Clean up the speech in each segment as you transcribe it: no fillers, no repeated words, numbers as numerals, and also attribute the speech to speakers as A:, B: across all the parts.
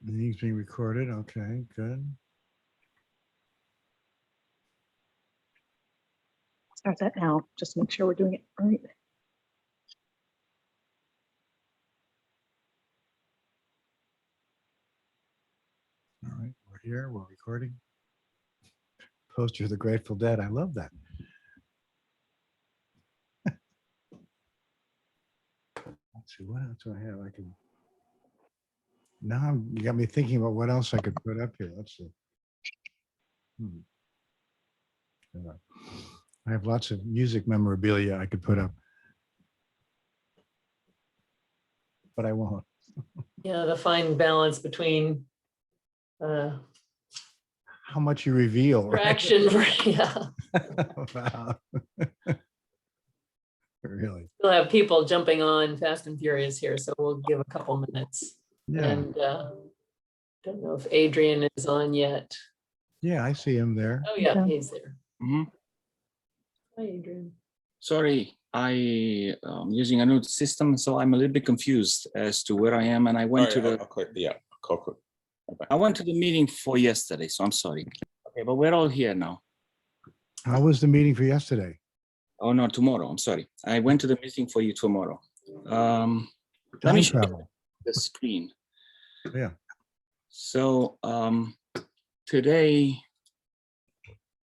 A: Meeting's being recorded. Okay, good.
B: Start that now, just make sure we're doing it right.
A: All right, we're here, we're recording. Poster of the Grateful Dead. I love that. Let's see, what else do I have? I can. Now you got me thinking about what else I could put up here. Let's see. I have lots of music memorabilia I could put up, but I won't.
C: Yeah, the fine balance between
A: How much you reveal, right?
C: action, yeah.
A: Wow. Really?
C: We'll have people jumping on Fast and Furious here, so we'll give a couple minutes.
A: Yeah.
C: And don't know if Adrian is on yet.
A: Yeah, I see him there.
C: Oh yeah,
B: Okay.
C: he's there. Hi, Adrian.
D: Sorry, I am using a new system, so I'm a little bit confused as to where I am. And I went to the I went to the meeting for yesterday, so I'm sorry. Okay, but we're all here now.
A: How was the meeting for yesterday?
D: Oh no, tomorrow. I'm sorry. I went to the meeting for you tomorrow. Let me
A: Time
D: show you
A: travel.
D: the screen.
A: Yeah.
D: So today,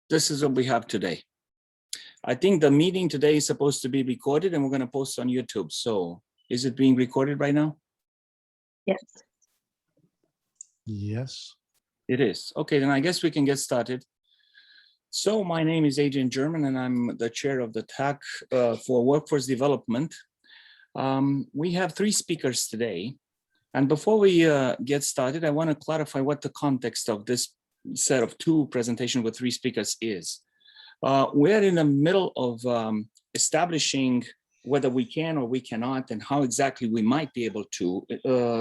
D: this is what we have today. I think the meeting today is supposed to be recorded and we're going to post on YouTube. So is it being recorded right now?
B: Yes.
A: Yes.
D: It is. Okay, then I guess we can get started. So my name is Adrian German and I'm the chair of the TAC for Workforce Development. We have 3 speakers today. And before we get started, I want to clarify what the context of this set of 2 presentations with 3 speakers is. We're in the middle of establishing whether we can or we cannot and how exactly we might be able to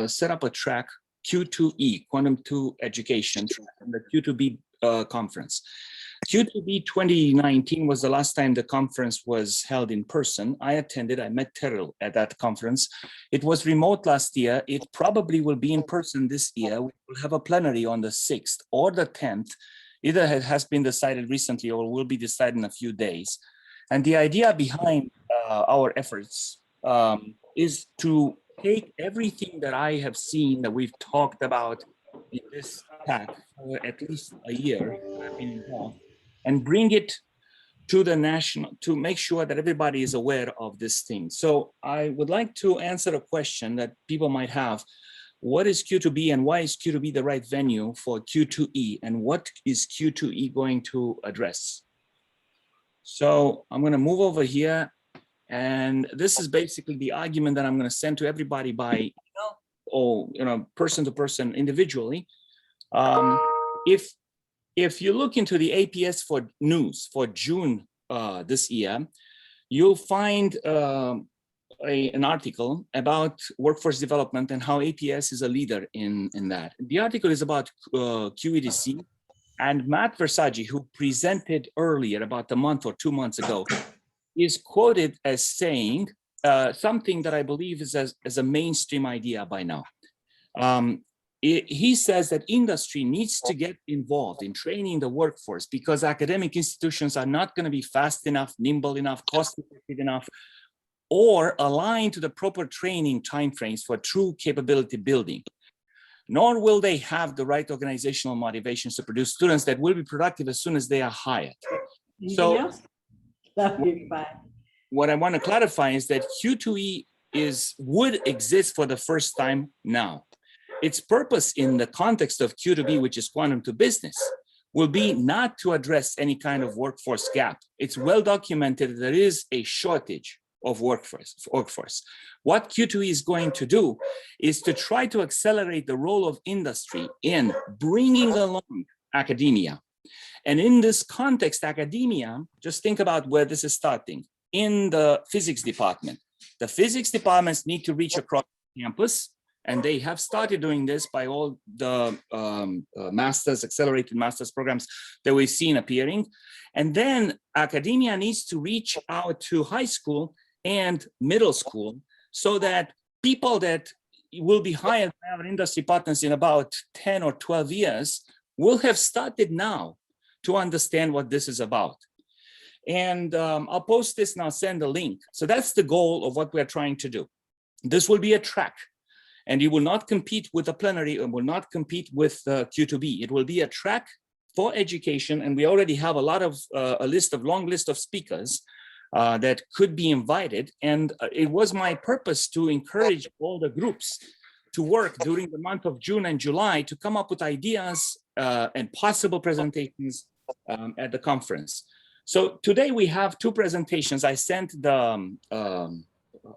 D: set up a track Q2E, Quantum 2 Education, and the Q2B conference. Q2B 2019 was the last time the conference was held in person. I attended, I met Terrell at that conference. It was remote last year. It probably will be in person this year. We will have a plenary on the 6th or the 10th. Either it has been decided recently or will be decided in a few days. And the idea behind our efforts is to take everything that I have seen that we've talked about in this TAC for at least a year I've been involved, and bring it to the national, to make sure that everybody is aware of this thing. So I would like to answer a question that people might have. What is Q2B and why is Q2B the right venue for Q2E? And what is Q2E going to address? So I'm going to move over here. And this is basically the argument that I'm going to send to everybody by email or person to person individually. If you look into the APS for news for June this year, you'll find an article about workforce development and how APS is a leader in that. The article is about QED-C, and Matt Versaggi, who presented earlier about a month or 2 months ago, is quoted as saying something that I believe is as a mainstream idea by now. He says that industry needs to get involved in training the workforce because academic institutions are not going to be fast enough, nimble enough, cost-effective enough, or aligned to the proper training timeframes for true capability building. Nor will they have the right organizational motivations to produce students that will be productive as soon as they are hired. So what I want to clarify is that Q2E would exist for the first time now. Its purpose in the context of Q2B, which is quantum to business, will be not to address any kind of workforce gap. It's well documented that there is a shortage of workforce. What Q2E is going to do is to try to accelerate the role of industry in bringing along academia. And in this context, academia, just think about where this is starting. In the physics department, the physics departments need to reach across campus, and they have started doing this by all the accelerated master's programs that we've seen appearing. And then academia needs to reach out to high school and middle school so that people that will be hired by our industry partners in about 10 or 12 years will have started now to understand what this is about. And I'll post this and I'll send a link. So that's the goal of what we're trying to do. This will be a track, and you will not compete with the plenary and will not compete with Q2B. It will be a track for education, and we already have a long list of speakers that could be invited. And it was my purpose to encourage all the groups to work during the month of June and July to come up with ideas and possible presentations at the conference. So today we have two presentations. I sent the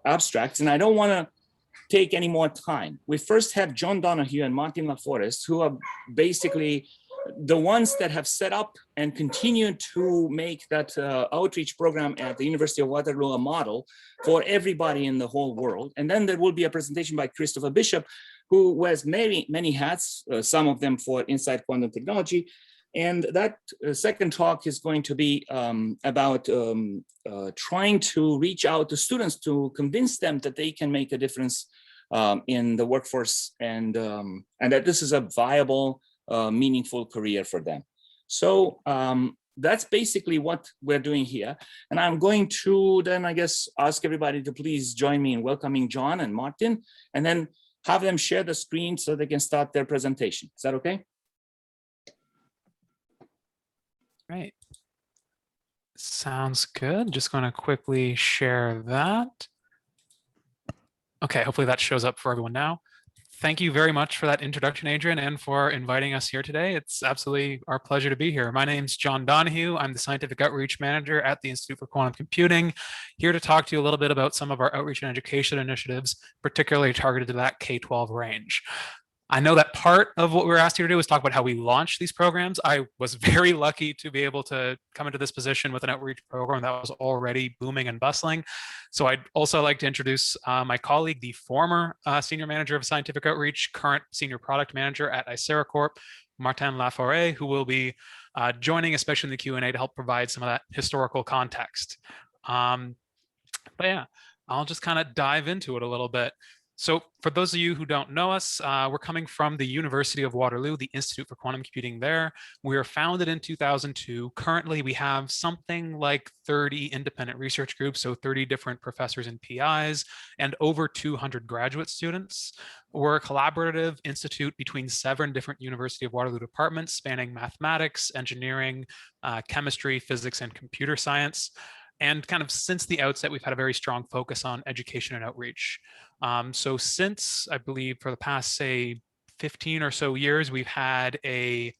D: abstracts, and I don't want to take any more time. We first have John Donohue and Martin LaForest, who are basically the ones that have set up and continue to make that outreach program at the University of Waterloo a model for everybody in the whole world. And then there will be a presentation by Christopher Bishop, who wears many hats, some of them for Inside Quantum Technology. And that second talk is going to be about trying to reach out to students to convince them that they can make a difference in the workforce, and that this is a viable, meaningful career for them. So that's basically what we're doing here. And I'm going to then, I guess, ask everybody to please join me in welcoming John and Martin, and then have them share the screen so they can start their presentation. Is that okay?
E: Right. Sounds good. Just going to quickly share that. Okay, hopefully that shows up for everyone now. Thank you very much for that introduction, Adrian, and for inviting us here today. It's absolutely our pleasure to be here. My name's John Donohue. I'm the Scientific Outreach Manager at the Institute for Quantum Computing, here to talk to you a little bit about some of our outreach and education initiatives, particularly targeted to that K-12 range. I know that part of what we were asked here to do is talk about how we launch these programs. I was very lucky to be able to come into this position with an outreach program that was already booming and bustling. So I'd also like to introduce my colleague, the former Senior Manager of Scientific Outreach, current Senior Product Manager at IceraCorp, Martin LaForest, who will be joining, especially in the Q&A, to help provide some of that historical context. But yeah, I'll just kind of dive into it a little bit. So for those of you who don't know us, we're coming from the University of Waterloo, the Institute for Quantum Computing there. We were founded in 2002. Currently, we have something like 30 independent research groups, so 30 different professors and PIs, and over 200 graduate students. We're a collaborative institute between 7 different University of Waterloo departments spanning mathematics, engineering, chemistry, physics, and computer science. And kind of since the outset, we've had a very strong focus on education and outreach. So since, I believe, for the past, say, 15 or so years, we've had a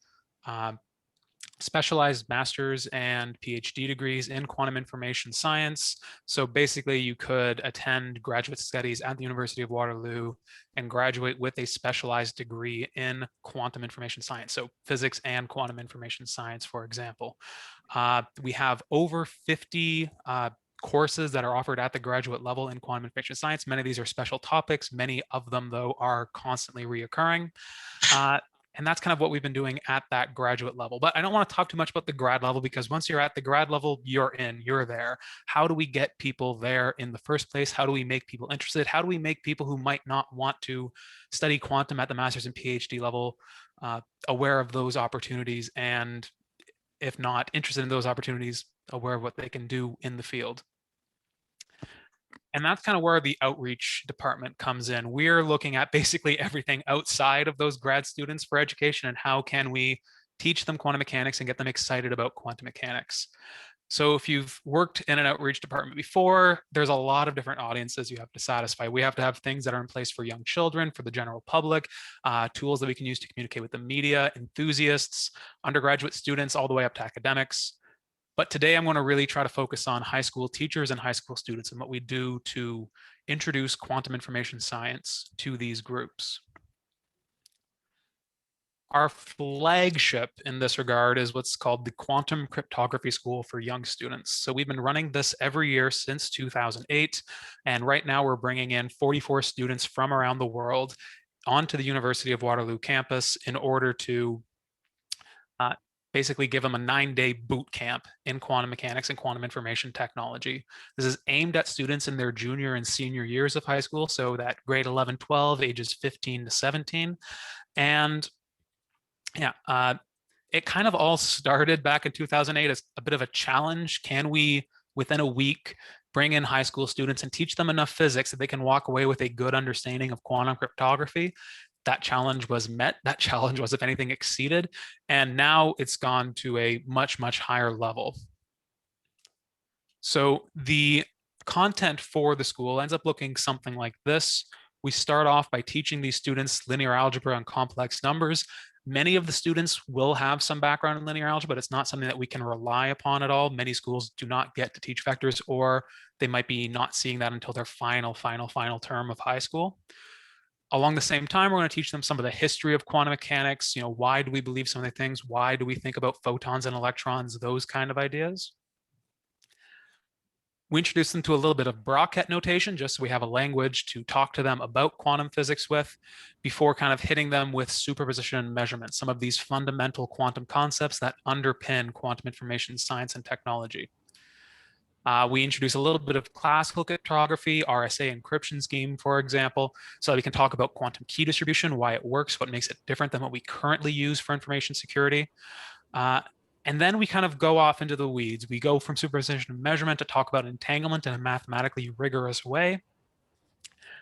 E: specialized master's and PhD degrees in quantum information science. So basically, you could attend graduate studies at the University of Waterloo and graduate with a specialized degree in quantum information science. So physics and quantum information science, for example. We have over 50 courses that are offered at the graduate level in quantum information science. Many of these are special topics. Many of them, though, are constantly reoccurring. And that's kind of what we've been doing at that graduate level. But I don't want to talk too much about the grad level, because once you're at the grad level, you're there. How do we get people there in the first place? How do we make people interested? How do we make people who might not want to study quantum at the master's and PhD level aware of those opportunities, and if not interested in those opportunities, aware of what they can do in the field? And that's kind of where the outreach department comes in. We're looking at basically everything outside of those grad students for education, and how can we teach them quantum mechanics and get them excited about quantum mechanics. So if you've worked in an outreach department before, there's a lot of different audiences you have to satisfy. We have to have things that are in place for young children, for the general public, tools that we can use to communicate with the media, enthusiasts, undergraduate students, all the way up to academics. But today I'm going to really try to focus on high school teachers and high school students and what we do to introduce quantum information science to these groups. Our flagship in this regard is what's called the Quantum Cryptography School for Young Students. So we've been running this every year since 2008. And right now we're bringing in 44 students from around the world onto the University of Waterloo campus in order to basically give them a 9-day boot camp in quantum mechanics and quantum information technology. This is aimed at students in their junior and senior years of high school, so that grade 11, 12, ages 15 to 17. And yeah, it kind of all started back in 2008 as a bit of a challenge. Can we, within a week, bring in high school students and teach them enough physics that they can walk away with a good understanding of quantum cryptography? That challenge was met. That challenge was, if anything, exceeded. And now it's gone to a much, much higher level. So the content for the school ends up looking something like this. We start off by teaching these students linear algebra and complex numbers. Many of the students will have some background in linear algebra, but it's not something that we can rely upon at all. Many schools do not get to teach vectors, or they might be not seeing that until their final term of high school. Along the same time, we're going to teach them some of the history of quantum mechanics. You know, why do we believe some of the things? Why do we think about photons and electrons? Those kind of ideas. We introduce them to a little bit of bracket notation, just so we have a language to talk to them about quantum physics with, before kind of hitting them with superposition and measurement, some of these fundamental quantum concepts that underpin quantum information science and technology. We introduce a little bit of classical cryptography, RSA encryption scheme, for example, so that we can talk about quantum key distribution, why it works, what makes it different than what we currently use for information security. And then we kind of go off into the weeds. We go from superposition and measurement to talk about entanglement in a mathematically rigorous way.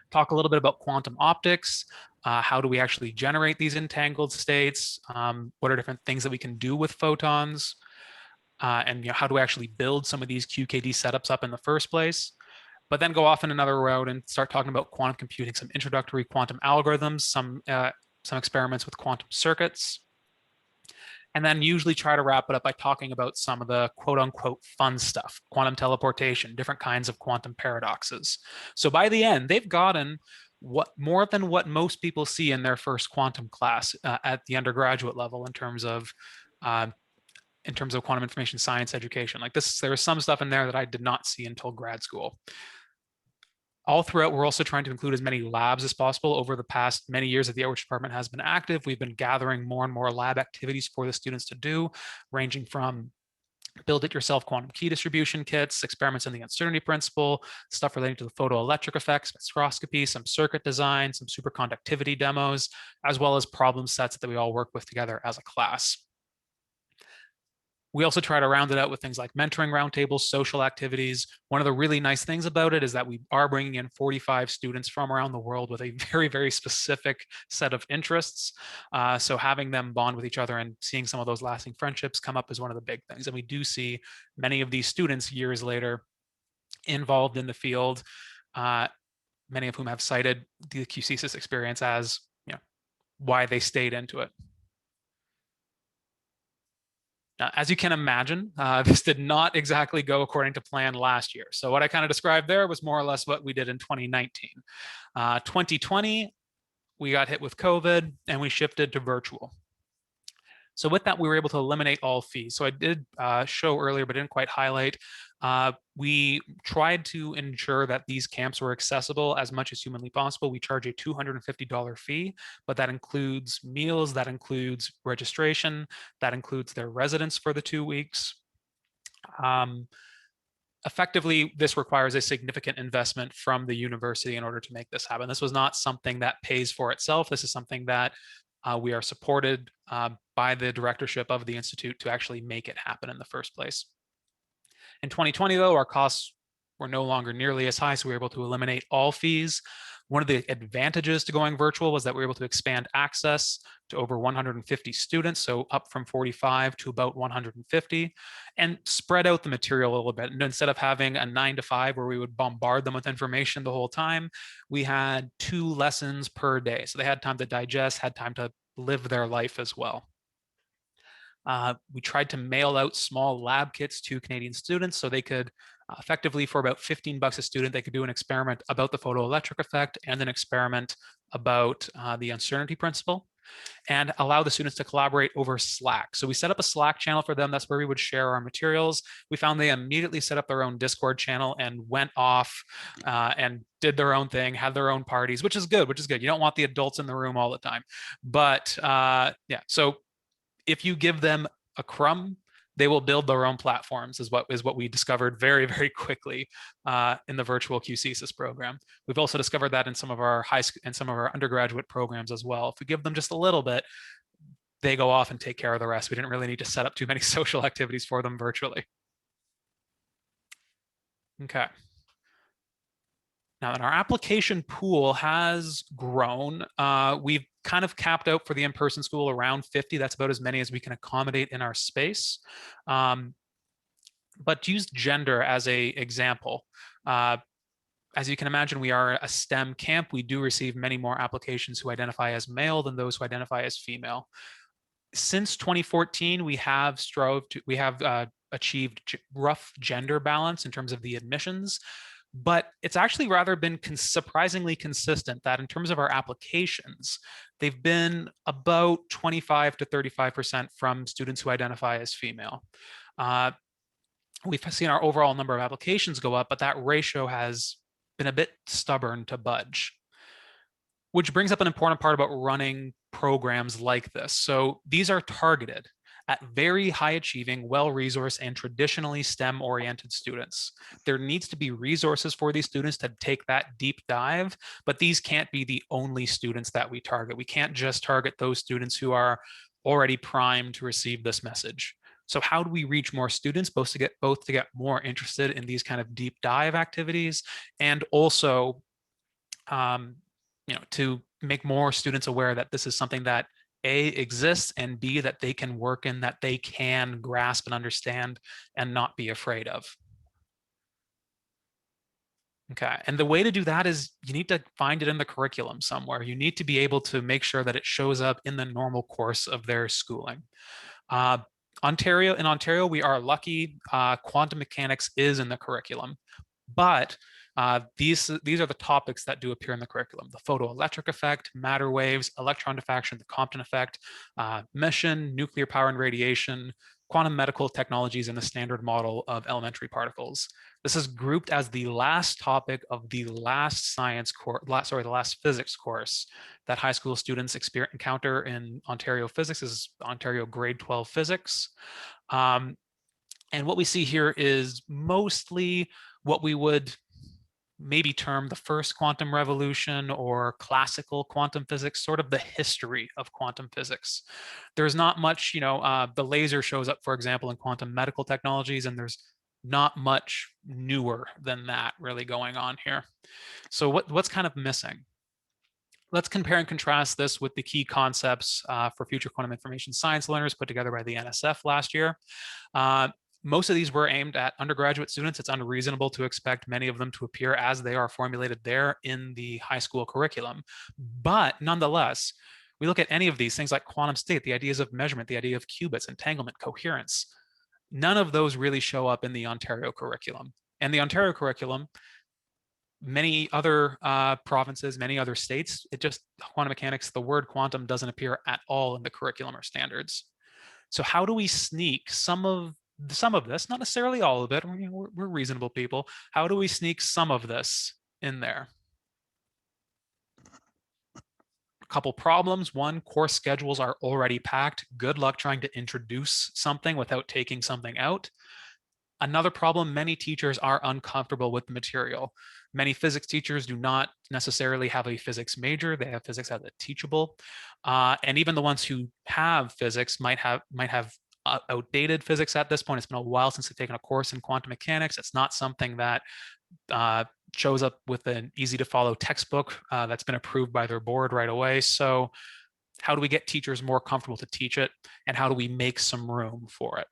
E: Talk a little bit about quantum optics. How do we actually generate these entangled states? What are different things that we can do with photons? And how do we actually build some of these QKD setups up in the first place? But then go off in another route and start talking about quantum computing, some introductory quantum algorithms, some experiments with quantum circuits. And then usually try to wrap it up by talking about some of the quote unquote fun stuff, quantum teleportation, different kinds of quantum paradoxes. So by the end, they've gotten more than what most people see in their first quantum class at the undergraduate level in terms of quantum information science education. Like this, there was some stuff in there that I did not see until grad school. All throughout, we're also trying to include as many labs as possible. Over the past many years that the outreach department has been active, we've been gathering more and more lab activities for the students to do, ranging from build-it-yourself quantum key distribution kits, experiments in the uncertainty principle, stuff relating to the photoelectric effects, spectroscopy, some circuit design, some superconductivity demos, as well as problem sets that we all work with together as a class. We also try to round it out with things like mentoring roundtables, social activities. One of the really nice things about it is that we are bringing in 45 students from around the world with a very, very specific set of interests. So having them bond with each other and seeing some of those lasting friendships come up is one of the big things. And we do see many of these students years later involved in the field, many of whom have cited the QCSIS experience as why they stayed into it. Now, as you can imagine, this did not exactly go according to plan last year. So what I kind of described there was more or less what we did in 2019. 2020, we got hit with COVID and we shifted to virtual. So with that, we were able to eliminate all fees. So I did show earlier, but didn't quite highlight. We tried to ensure that these camps were accessible as much as humanly possible. We charge a $250 fee, but that includes meals, that includes registration, that includes their residence for the 2 weeks. Effectively, this requires a significant investment from the university in order to make this happen. This was not something that pays for itself. This is something that we are supported by the directorship of the Institute to actually make it happen in the first place. In 2020, though, our costs were no longer nearly as high, so we were able to eliminate all fees. One of the advantages to going virtual was that we were able to expand access to over 150 students, so up from 45 to about 150, and spread out the material a little bit. And instead of having a 9 to 5 where we would bombard them with information the whole time, we had 2 lessons per day. So they had time to digest, had time to live their life as well. We tried to mail out small lab kits to Canadian students so they could effectively, for about $15 a student, they could do an experiment about the photoelectric effect and an experiment about the uncertainty principle, and allow the students to collaborate over Slack. So we set up a Slack channel for them. That's where we would share our materials. We found they immediately set up their own Discord channel and went off and did their own thing, had their own parties, which is good, You don't want the adults in the room all the time. But yeah, so if you give them a crumb, they will build their own platforms, is what we discovered very, very quickly in the virtual QCSIS program. We've also discovered that in some of our undergraduate programs as well. If we give them just a little bit, they go off and take care of the rest. We didn't really need to set up too many social activities for them virtually. Okay. Now that our application pool has grown, we've kind of capped out for the in-person school around 50. That's about as many as we can accommodate in our space. But to use gender as an example, as you can imagine, we are a STEM camp. We do receive many more applications who identify as male than those who identify as female. Since 2014, we have achieved rough gender balance in terms of the admissions, but it's actually rather been surprisingly consistent that in terms of our applications, they've been about 25 to 35% from students who identify as female. We've seen our overall number of applications go up, but that ratio has been a bit stubborn to budge, which brings up an important part about running programs like this. So these are targeted at very high achieving, well-resourced, and traditionally STEM-oriented students. There needs to be resources for these students to take that deep dive, but these can't be the only students that we target. We can't just target those students who are already primed to receive this message. So how do we reach more students, both to get more interested in these kind of deep dive activities, and also to make more students aware that this is something that A, exists, and B, that they can work in, that they can grasp and understand and not be afraid of. Okay, and the way to do that is you need to find it in the curriculum somewhere. You need to be able to make sure that it shows up in the normal course of their schooling. In Ontario, we are lucky. Quantum mechanics is in the curriculum, but these are the topics that do appear in the curriculum: the photoelectric effect, matter waves, electron diffraction, the Compton effect, mission, nuclear power and radiation, quantum medical technologies, and the standard model of elementary particles. This is grouped as the last topic of the last the last physics course that high school students encounter in Ontario physics, is Ontario grade 12 physics. And what we see here is mostly what we would maybe term the first quantum revolution or classical quantum physics, sort of the history of quantum physics. There's not much, the laser shows up, for example, in quantum medical technologies, and there's not much newer than that really going on here. So what's kind of missing? Let's compare and contrast this with the key concepts for future quantum information science learners put together by the NSF last year. Most of these were aimed at undergraduate students. It's unreasonable to expect many of them to appear as they are formulated there in the high school curriculum. But nonetheless, we look at any of these things like quantum state, the ideas of measurement, the idea of qubits, entanglement, coherence. None of those really show up in the Ontario curriculum. And the Ontario curriculum, many other provinces, many other states, quantum mechanics, the word quantum doesn't appear at all in the curriculum or standards. So how do we sneak some of this, not necessarily all of it, we're reasonable people, how do we sneak some of this in there? A couple problems. One, course schedules are already packed. Good luck trying to introduce something without taking something out. Another problem, many teachers are uncomfortable with the material. Many physics teachers do not necessarily have a physics major. They have physics as a teachable. And even the ones who have physics might have outdated physics at this point. It's been a while since they've taken a course in quantum mechanics. It's not something that shows up with an easy to follow textbook that's been approved by their board right away. So how do we get teachers more comfortable to teach it? And how do we make some room for it?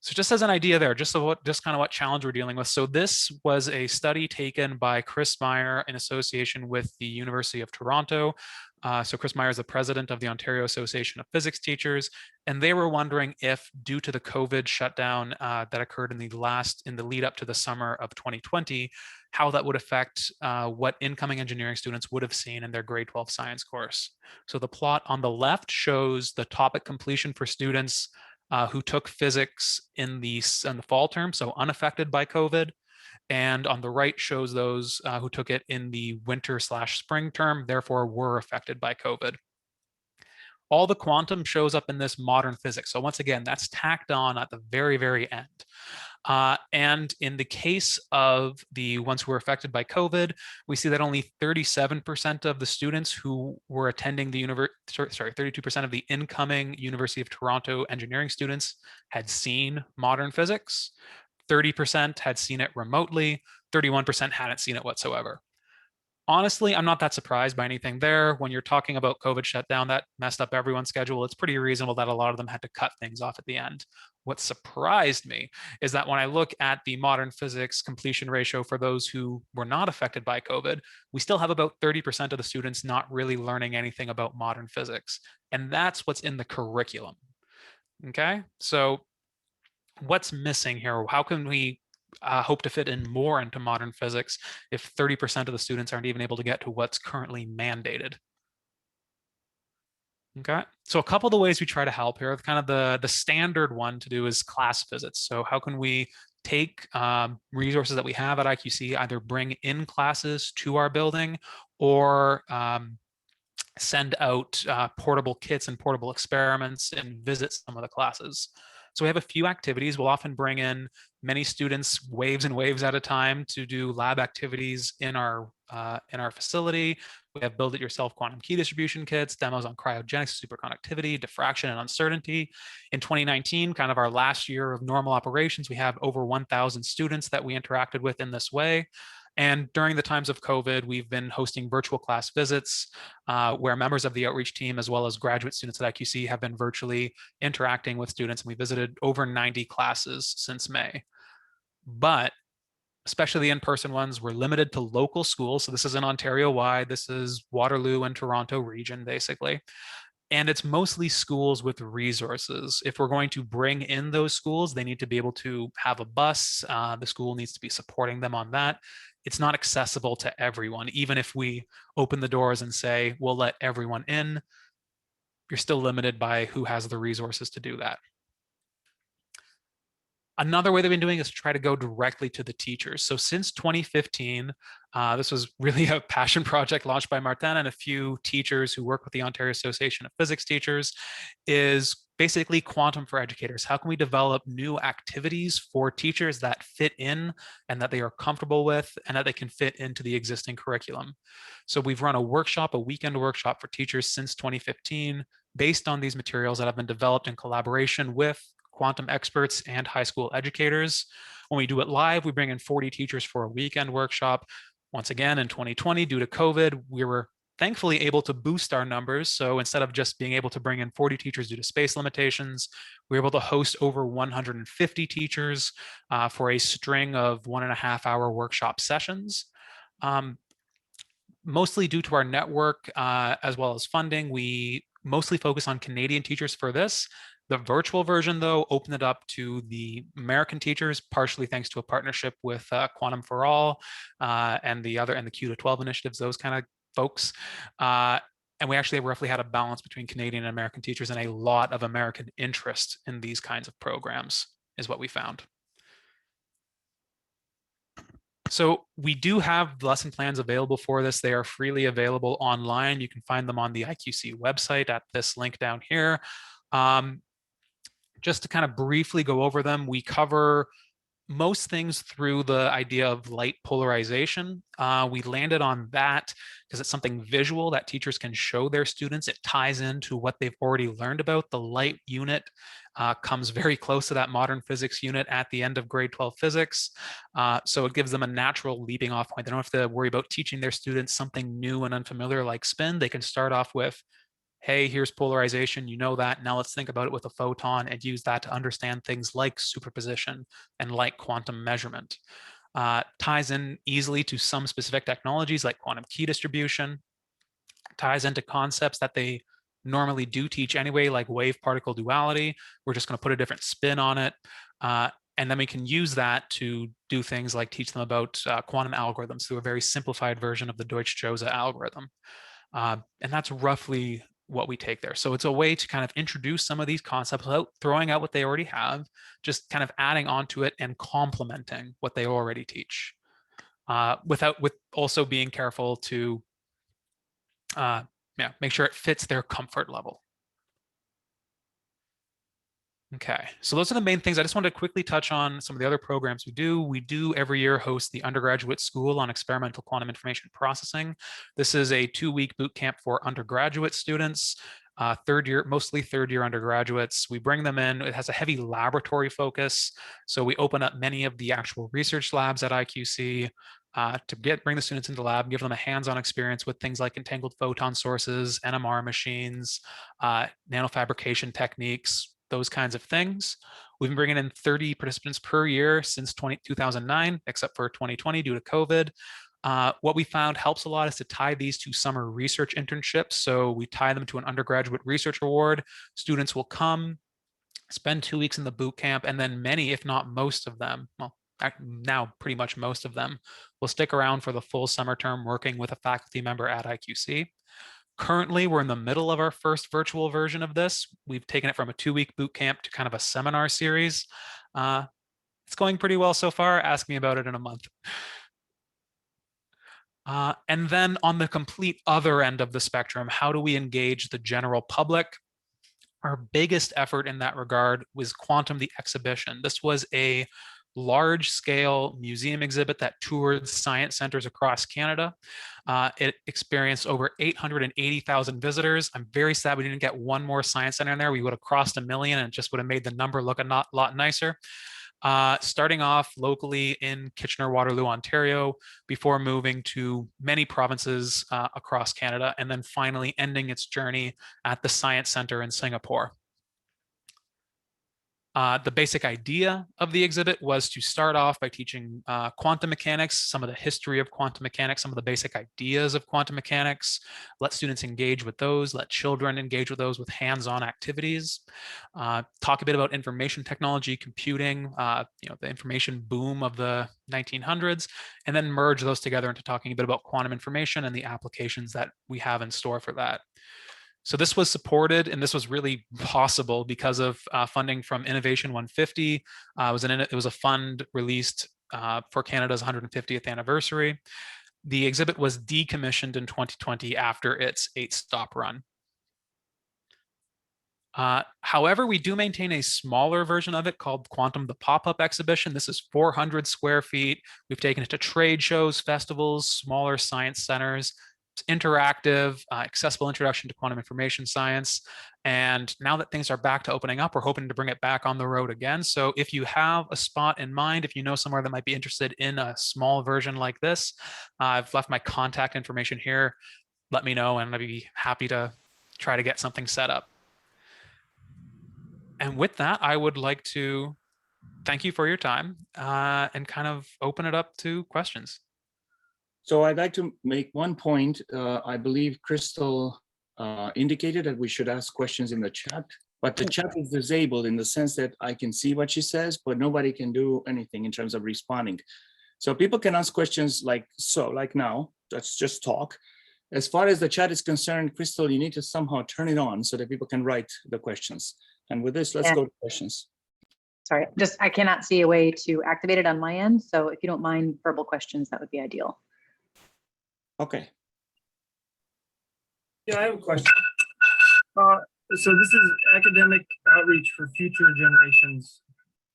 E: So just as an idea there, just kind of what challenge we're dealing with. So this was a study taken by Chris Meyer in association with the University of Toronto. So Chris Meyer is the president of the Ontario Association of Physics Teachers, and they were wondering if, due to the COVID shutdown that occurred in the lead up to the summer of 2020, how that would affect what incoming engineering students would have seen in their grade 12 science course. So the plot on the left shows the topic completion for students who took physics in the fall term, so unaffected by COVID. And on the right shows those who took it in the winter/spring term, therefore were affected by COVID. All the quantum shows up in this modern physics. So once again, that's tacked on at the very, very end. And in the case of the ones who were affected by COVID, we see that only 37% of the students who were attending the 32% of the incoming University of Toronto engineering students had seen modern physics. 30% had seen it remotely, 31% hadn't seen it whatsoever. Honestly, I'm not that surprised by anything there. When you're talking about COVID shutdown, that messed up everyone's schedule. It's pretty reasonable that a lot of them had to cut things off at the end. What surprised me is that when I look at the modern physics completion ratio for those who were not affected by COVID, we still have about 30% of the students not really learning anything about modern physics. And that's what's in the curriculum. Okay, so what's missing here? How can we hope to fit in more into modern physics if 30% of the students aren't even able to get to what's currently mandated? Okay, so a couple of the ways we try to help here, kind of the standard one to do is class visits. So how can we take resources that we have at IQC, either bring in classes to our building or send out portable kits and portable experiments and visit some of the classes. So we have a few activities. We'll often bring in many students waves and waves at a time to do lab activities in our facility. We have build it yourself quantum key distribution kits, demos on cryogenics, superconductivity, diffraction, and uncertainty. In 2019, kind of our last year of normal operations, we have over 1,000 students that we interacted with in this way. And during the times of COVID, we've been hosting virtual class visits where members of the outreach team, as well as graduate students at IQC, have been virtually interacting with students. And we visited over 90 classes since May. But especially the in-person ones, were limited to local schools. So this is in Ontario-wide. This is Waterloo and Toronto region, basically. And it's mostly schools with resources. If we're going to bring in those schools, they need to be able to have a bus. The school needs to be supporting them on that. It's not accessible to everyone. Even if we open the doors and say, we'll let everyone in, you're still limited by who has the resources to do that. Another way they've been doing is to try to go directly to the teachers. So since 2015, this was really a passion project launched by Martin and a few teachers who work with the Ontario Association of Physics Teachers, is basically quantum for educators. How can we develop new activities for teachers that fit in and that they are comfortable with and that they can fit into the existing curriculum? So we've run a workshop, a weekend workshop for teachers since 2015, based on these materials that have been developed in collaboration with quantum experts and high school educators. When we do it live, we bring in 40 teachers for a weekend workshop. Once again, in 2020, due to COVID, we were thankfully able to boost our numbers. So instead of just being able to bring in 40 teachers due to space limitations, we were able to host over 150 teachers for a string of 1.5-hour workshop sessions. Mostly due to our network as well as funding, we mostly focus on Canadian teachers for this. The virtual version, though, opened it up to the American teachers, partially thanks to a partnership with Quantum for All and the Q212 initiatives, those kind of folks. And we actually roughly had a balance between Canadian and American teachers, and a lot of American interest in these kinds of programs is what we found. So we do have lesson plans available for this. They are freely available online. You can find them on the IQC website at this link down here. Just to kind of briefly go over them, we cover most things through the idea of light polarization. We landed on that because it's something visual that teachers can show their students. It ties into what they've already learned about. The light unit comes very close to that modern physics unit at the end of grade 12 physics. So it gives them a natural leaping off point. They don't have to worry about teaching their students something new and unfamiliar like spin. They can start off with, hey, here's polarization, you know that. Now let's think about it with a photon and use that to understand things like superposition and like quantum measurement. Ties in easily to some specific technologies like quantum key distribution, ties into concepts that they normally do teach anyway, like wave particle duality. We're just going to put a different spin on it. And then we can use that to do things like teach them about quantum algorithms through a very simplified version of the Deutsch-Jozsa algorithm. And that's roughly what we take there. So it's a way to kind of introduce some of these concepts without throwing out what they already have, just kind of adding onto it and complementing what they already teach, with also being careful to make sure it fits their comfort level. Okay, so those are the main things. I just wanted to quickly touch on some of the other programs we do. We do every year host the Undergraduate School on Experimental Quantum Information Processing. This is a 2-week boot camp for undergraduate students, mostly third year undergraduates. We bring them in. It has a heavy laboratory focus. So we open up many of the actual research labs at IQC to bring the students into the lab, give them a hands-on experience with things like entangled photon sources, NMR machines, nanofabrication techniques, those kinds of things. We've been bringing in 30 participants per year since 2009, except for 2020 due to COVID. What we found helps a lot is to tie these to summer research internships. So we tie them to an undergraduate research award. Students will come, spend 2 weeks in the boot camp, and then many, if not most of them, well, now pretty much most of them, will stick around for the full summer term working with a faculty member at IQC. Currently, we're in the middle of our first virtual version of this. We've taken it from a 2-week boot camp to kind of a seminar series. It's going pretty well so far. Ask me about it in a month. And then on the complete other end of the spectrum, how do we engage the general public? Our biggest effort in that regard was Quantum the Exhibition. This was a large-scale museum exhibit that toured science centers across Canada. It experienced over 880,000 visitors. I'm very sad we didn't get one more science center in there. We would have crossed 1 million and it just would have made the number look a lot nicer. Starting off locally in Kitchener-Waterloo, Ontario, before moving to many provinces across Canada, and then finally ending its journey at the Science Centre in Singapore. The basic idea of the exhibit was to start off by teaching quantum mechanics, some of the history of quantum mechanics, some of the basic ideas of quantum mechanics, let students engage with those, let children engage with those with hands-on activities, talk a bit about information technology, computing, the information boom of the 1900s, and then merge those together into talking a bit about quantum information and the applications that we have in store for that. So this was supported, and this was really possible because of funding from Innovation 150. It was a fund released for Canada's 150th anniversary. The exhibit was decommissioned in 2020 after its 8-stop run. However, we do maintain a smaller version of it called Quantum the Pop-Up Exhibition. This is 400 square feet. We've taken it to trade shows, festivals, smaller science centers. It's interactive, accessible introduction to quantum information science. And now that things are back to opening up, we're hoping to bring it back on the road again. So if you have a spot in mind, if you know somewhere that might be interested in a small version like this, I've left my contact information here. Let me know and I'd be happy to try to get something set up. And with that, I would like to thank you for your time and kind of open it up to questions.
D: So I'd like to make one point. I believe Crystal indicated that we should ask questions in the chat, but the chat is disabled in the sense that I can see what she says, but nobody can do anything in terms of responding. So people can ask questions like now, let's just talk. As far as the chat is concerned, Crystal, you need to somehow turn it on so that people can write the questions. And with this, let's go to questions.
B: Sorry, I cannot see a way to activate it on my end. So if you don't mind verbal questions, that would be ideal.
D: Okay.
F: Yeah, I have a question. So this is academic outreach for future generations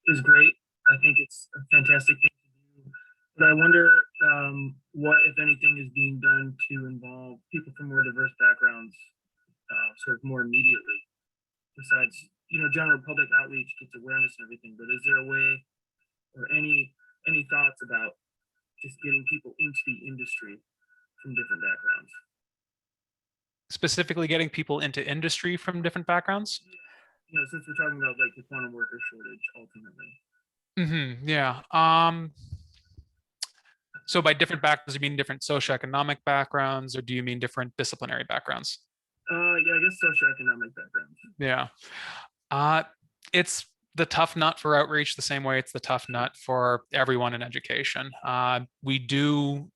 F: is great. I think it's a fantastic thing to do. But I wonder what, if anything, is being done to involve people from more diverse backgrounds sort of more immediately. Besides, general public outreach gets awareness and everything, but is there a way or any thoughts about just getting people into the industry from different backgrounds?
E: Specifically getting people into industry from different backgrounds?
F: Since we're talking about like the quantum worker shortage ultimately.
E: Mm-hmm, yeah. So by different backgrounds, you mean different socioeconomic backgrounds, or do you mean different disciplinary backgrounds?
F: Yeah, I guess socioeconomic backgrounds.
E: Yeah. It's the tough nut for outreach the same way it's the tough nut for everyone in education. We do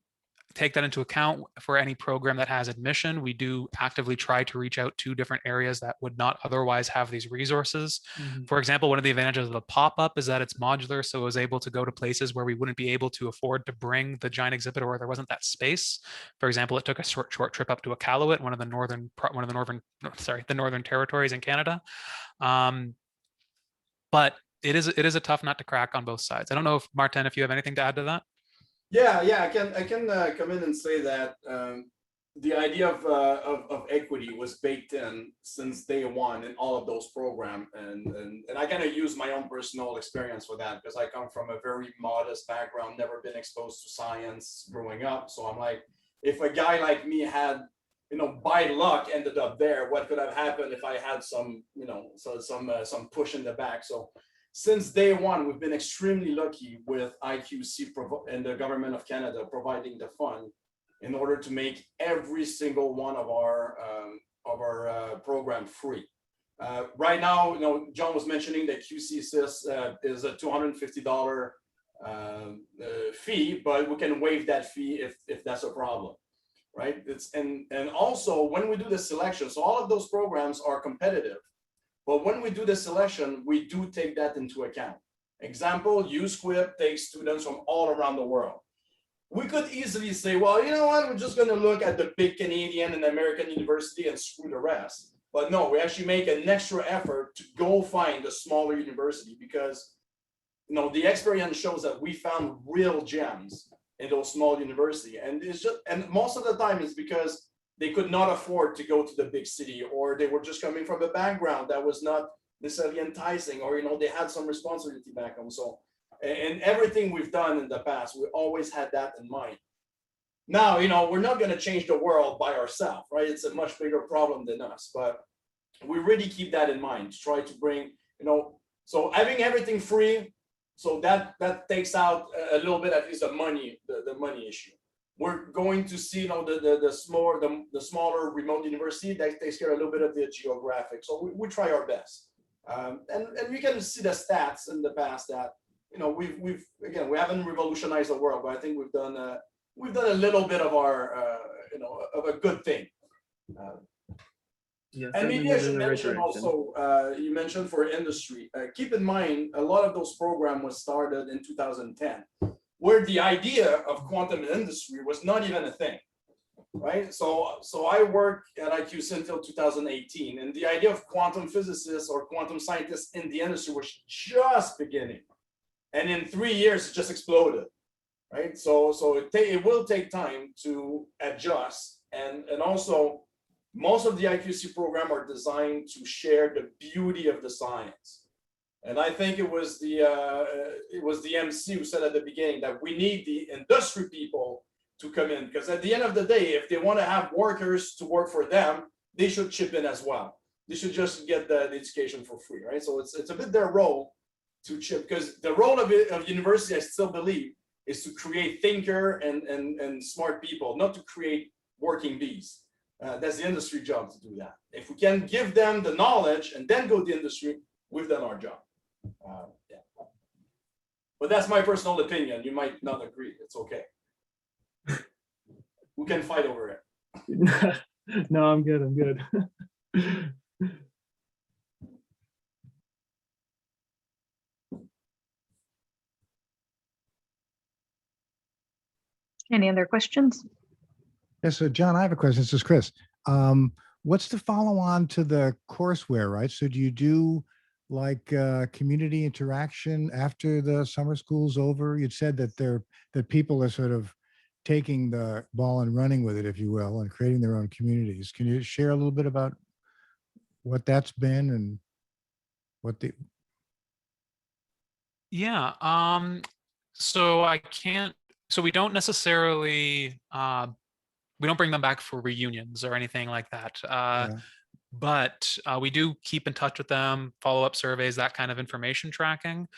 E: take that into account for any program that has admission. We do actively try to reach out to different areas that would not otherwise have these resources. Mm-hmm. For example, one of the advantages of the pop-up is that it's modular, so it was able to go to places where we wouldn't be able to afford to bring the giant exhibit, or there wasn't that space. For example, it took a short trip up to Iqaluit, one of the northern territories in Canada. but it is a tough nut to crack on both sides. I don't know if Martin, if you have anything to add to that.
G: Yeah, I can come in and say that the idea of equity was baked in since day one in all of those programs, and I kind of use my own personal experience for that because I come from a very modest background, never been exposed to science growing up. So I'm like, if a guy like me had, by luck ended up there, what could have happened if I had some, some push in the back? So since day one, we've been extremely lucky with IQC and the government of Canada providing the fund in order to make every single one of our program free. Right now, John was mentioning that QCSIS is a $250 fee, but we can waive that fee if that's a problem, right? And also when we do the selection, so all of those programs are competitive. But when we do the selection, we do take that into account. Example, USQUIP takes students from all around the world. We could easily say, well, you know what, we're just going to look at the big Canadian and American university and screw the rest. But no, we actually make an extra effort to go find a smaller university because, the experience shows that we found real gems in those small universities. And and most of the time it's because they could not afford to go to the big city, or they were just coming from a background that was not necessarily enticing, or they had some responsibility back home. So, and everything we've done in the past, we always had that in mind. Now, we're not going to change the world by ourselves, right? It's a much bigger problem than us, but we really keep that in mind to try to bring, so having everything free, so that takes out a little bit, at least the money issue. We're going to see, the smaller remote university that takes care a little bit of the geographic. So we try our best, and you can see the stats in the past that we haven't revolutionized the world, but I think we've done a little bit of our of a good thing.
F: Yeah,
G: And
F: certainly
G: maybe I
F: moving
G: should
F: in the right
G: mention
F: direction.
G: also, you mentioned for industry. Keep in mind, a lot of those programs was started in 2010. Where the idea of quantum industry was not even a thing, right? So I worked at IQC until 2018, and the idea of quantum physicists or quantum scientists in the industry was just beginning. And in 3 years, it just exploded, right? So it will take time to adjust. And also, most of the IQC program are designed to share the beauty of the science. And I think it was the MC who said at the beginning that we need the industry people to come in, because at the end of the day, if they want to have workers to work for them, they should chip in as well. They should just get the education for free, right? So it's a bit their role to chip, because the role of university, I still believe, is to create thinker and smart people, not to create working bees. That's the industry job to do that. If we can give them the knowledge and then go to the industry, we've done our job. Yeah. But that's my personal opinion. You might not agree. It's okay. We can fight over it.
F: No, I'm good. I'm good.
B: Any other questions?
A: Yes, so John, I have a question. This is Chris. What's the follow on to the courseware, right? So do you do like community interaction after the summer school's over? You'd said that people are sort of taking the ball and running with it, if you will, and creating their own communities. Can you share a little bit about what that's been and what the...
E: Yeah. So we don't necessarily, we don't bring them back for reunions or anything like that.
A: Yeah.
E: But we do keep in touch with them, follow-up surveys, that kind of information tracking.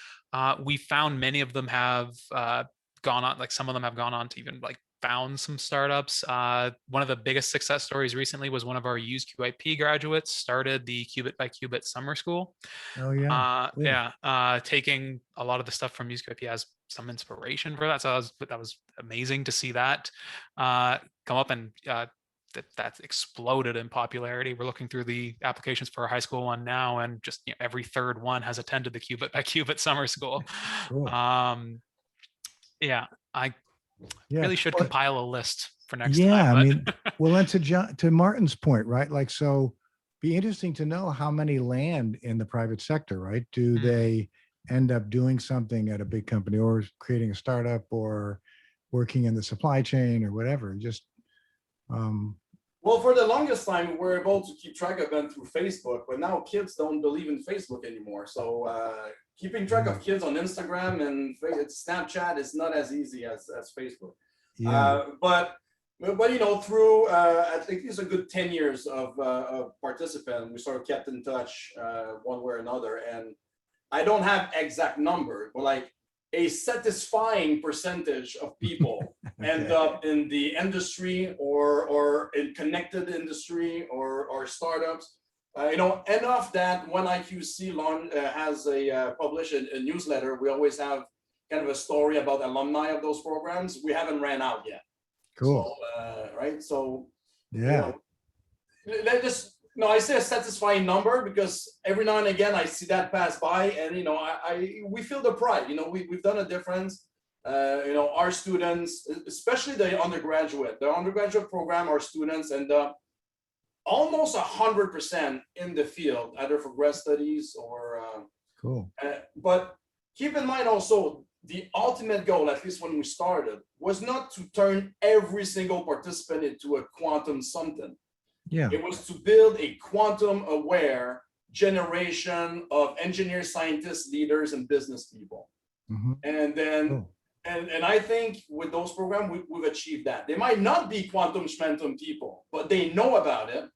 E: We found many of them have gone on, like some of them have gone on to even like found some startups. One of the biggest success stories recently was one of our used QIP graduates started the Qubit by Qubit summer school.
A: Oh yeah.
E: Yeah, taking a lot of the stuff from used QIP as some inspiration for that. So that was amazing to see that come up, and that's exploded in popularity. We're looking through the applications for our high school one now, and just every third one has attended the Qubit by Qubit summer school.
A: Cool.
E: Yeah, I
A: Yeah.
E: really should
A: Well,
E: compile a list for next
A: yeah,
E: time.
A: I mean, well, and to Martin's point, right? Like, so be interesting to know how many land in the private sector, right? Do
E: Mhm.
A: they end up doing something at a big company or creating a startup or working in the supply chain or whatever? Just,
G: Well, for the longest time, we're able to keep track of them through Facebook, but now kids don't believe in Facebook anymore. So keeping track of kids on Instagram and Snapchat is not as easy as Facebook.
A: yeah,
G: But you know, through I think it's a good 10 years of participant, we sort of kept in touch one way or another. And I don't have exact number, but like a satisfying percentage of people end up in the industry or in connected industry or startups. You know, enough that when IQC has published a newsletter, we always have kind of a story about alumni of those programs. We haven't ran out yet.
A: cool.
G: So, right. So,
A: Yeah.
G: let just, no, I say a satisfying number because every now and again I see that pass by, and you know, we feel the pride. You know, we've done a difference. You know, our students, especially the undergraduate program, our students end up almost 100% in the field, either for grad studies or.
A: Cool.
G: But keep in mind also, the ultimate goal, at least when we started, was not to turn every single participant into a quantum something.
A: Yeah.
G: It was to build a quantum aware generation of engineers, scientists, leaders, and business people.
A: Mhm.
G: And then,
A: Cool.
G: and I think with those programs, we've achieved that. They might not be quantum schmentum people, but they know about it.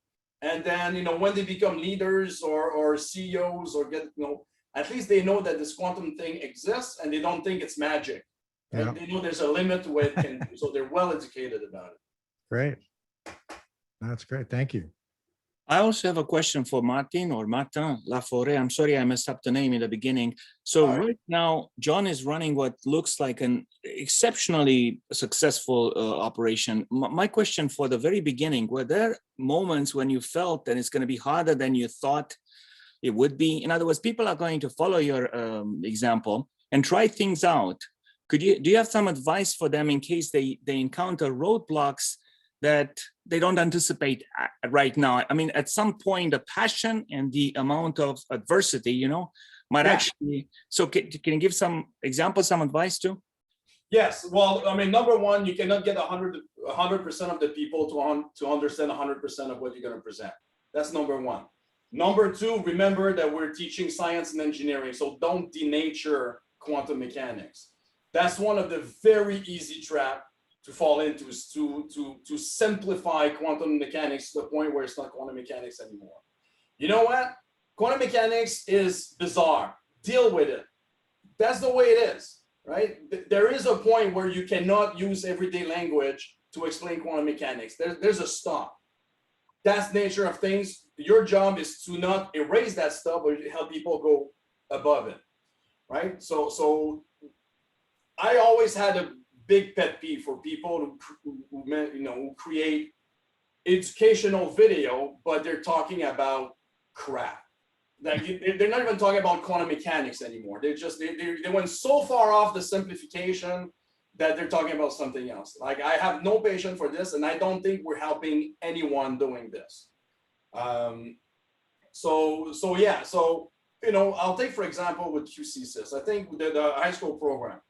G: And then, you know, when they become leaders or CEOs or get, you know, at least they know that this quantum thing exists and they don't think it's magic. Right?
A: Yeah.
G: They know there's a limit to what it can do. So they're well educated about it.
A: Great. That's great. Thank you.
D: I also have a question for Martin or Martin LaForest. I'm sorry I messed up the name in the beginning. So
G: All right.
D: right now, John is running what looks like an exceptionally successful operation. My question for the very beginning, were there moments when you felt that it's going to be harder than you thought it would be? In other words, people are going to follow your example and try things out. Do you have some advice for them in case they encounter roadblocks that they don't anticipate right now? I mean, at some point, the passion and the amount of adversity, you know, might actually. So can you give some examples, some advice too?
G: Yes. Well, I mean, number one, you cannot get 100% of the people to understand 100% of what you're going to present. That's number one. Number two, remember that we're teaching science and engineering, so don't denature quantum mechanics. That's one of the very easy trap to fall into, is to simplify quantum mechanics to the point where it's not quantum mechanics anymore. You know what? Quantum mechanics is bizarre. Deal with it. That's the way it is, right? There is a point where you cannot use everyday language to explain quantum mechanics. There's a stop. That's the nature of things. Your job is to not erase that stuff, but help people go above it, right? So I always had a big pet peeve for people who create educational video, but they're talking about crap. Like they're not even talking about quantum mechanics anymore. They went so far off the simplification that they're talking about something else. Like, I have no patience for this, and I don't think we're helping anyone doing this. So yeah, so you know, I'll take for example with QCSys. I think the high school program.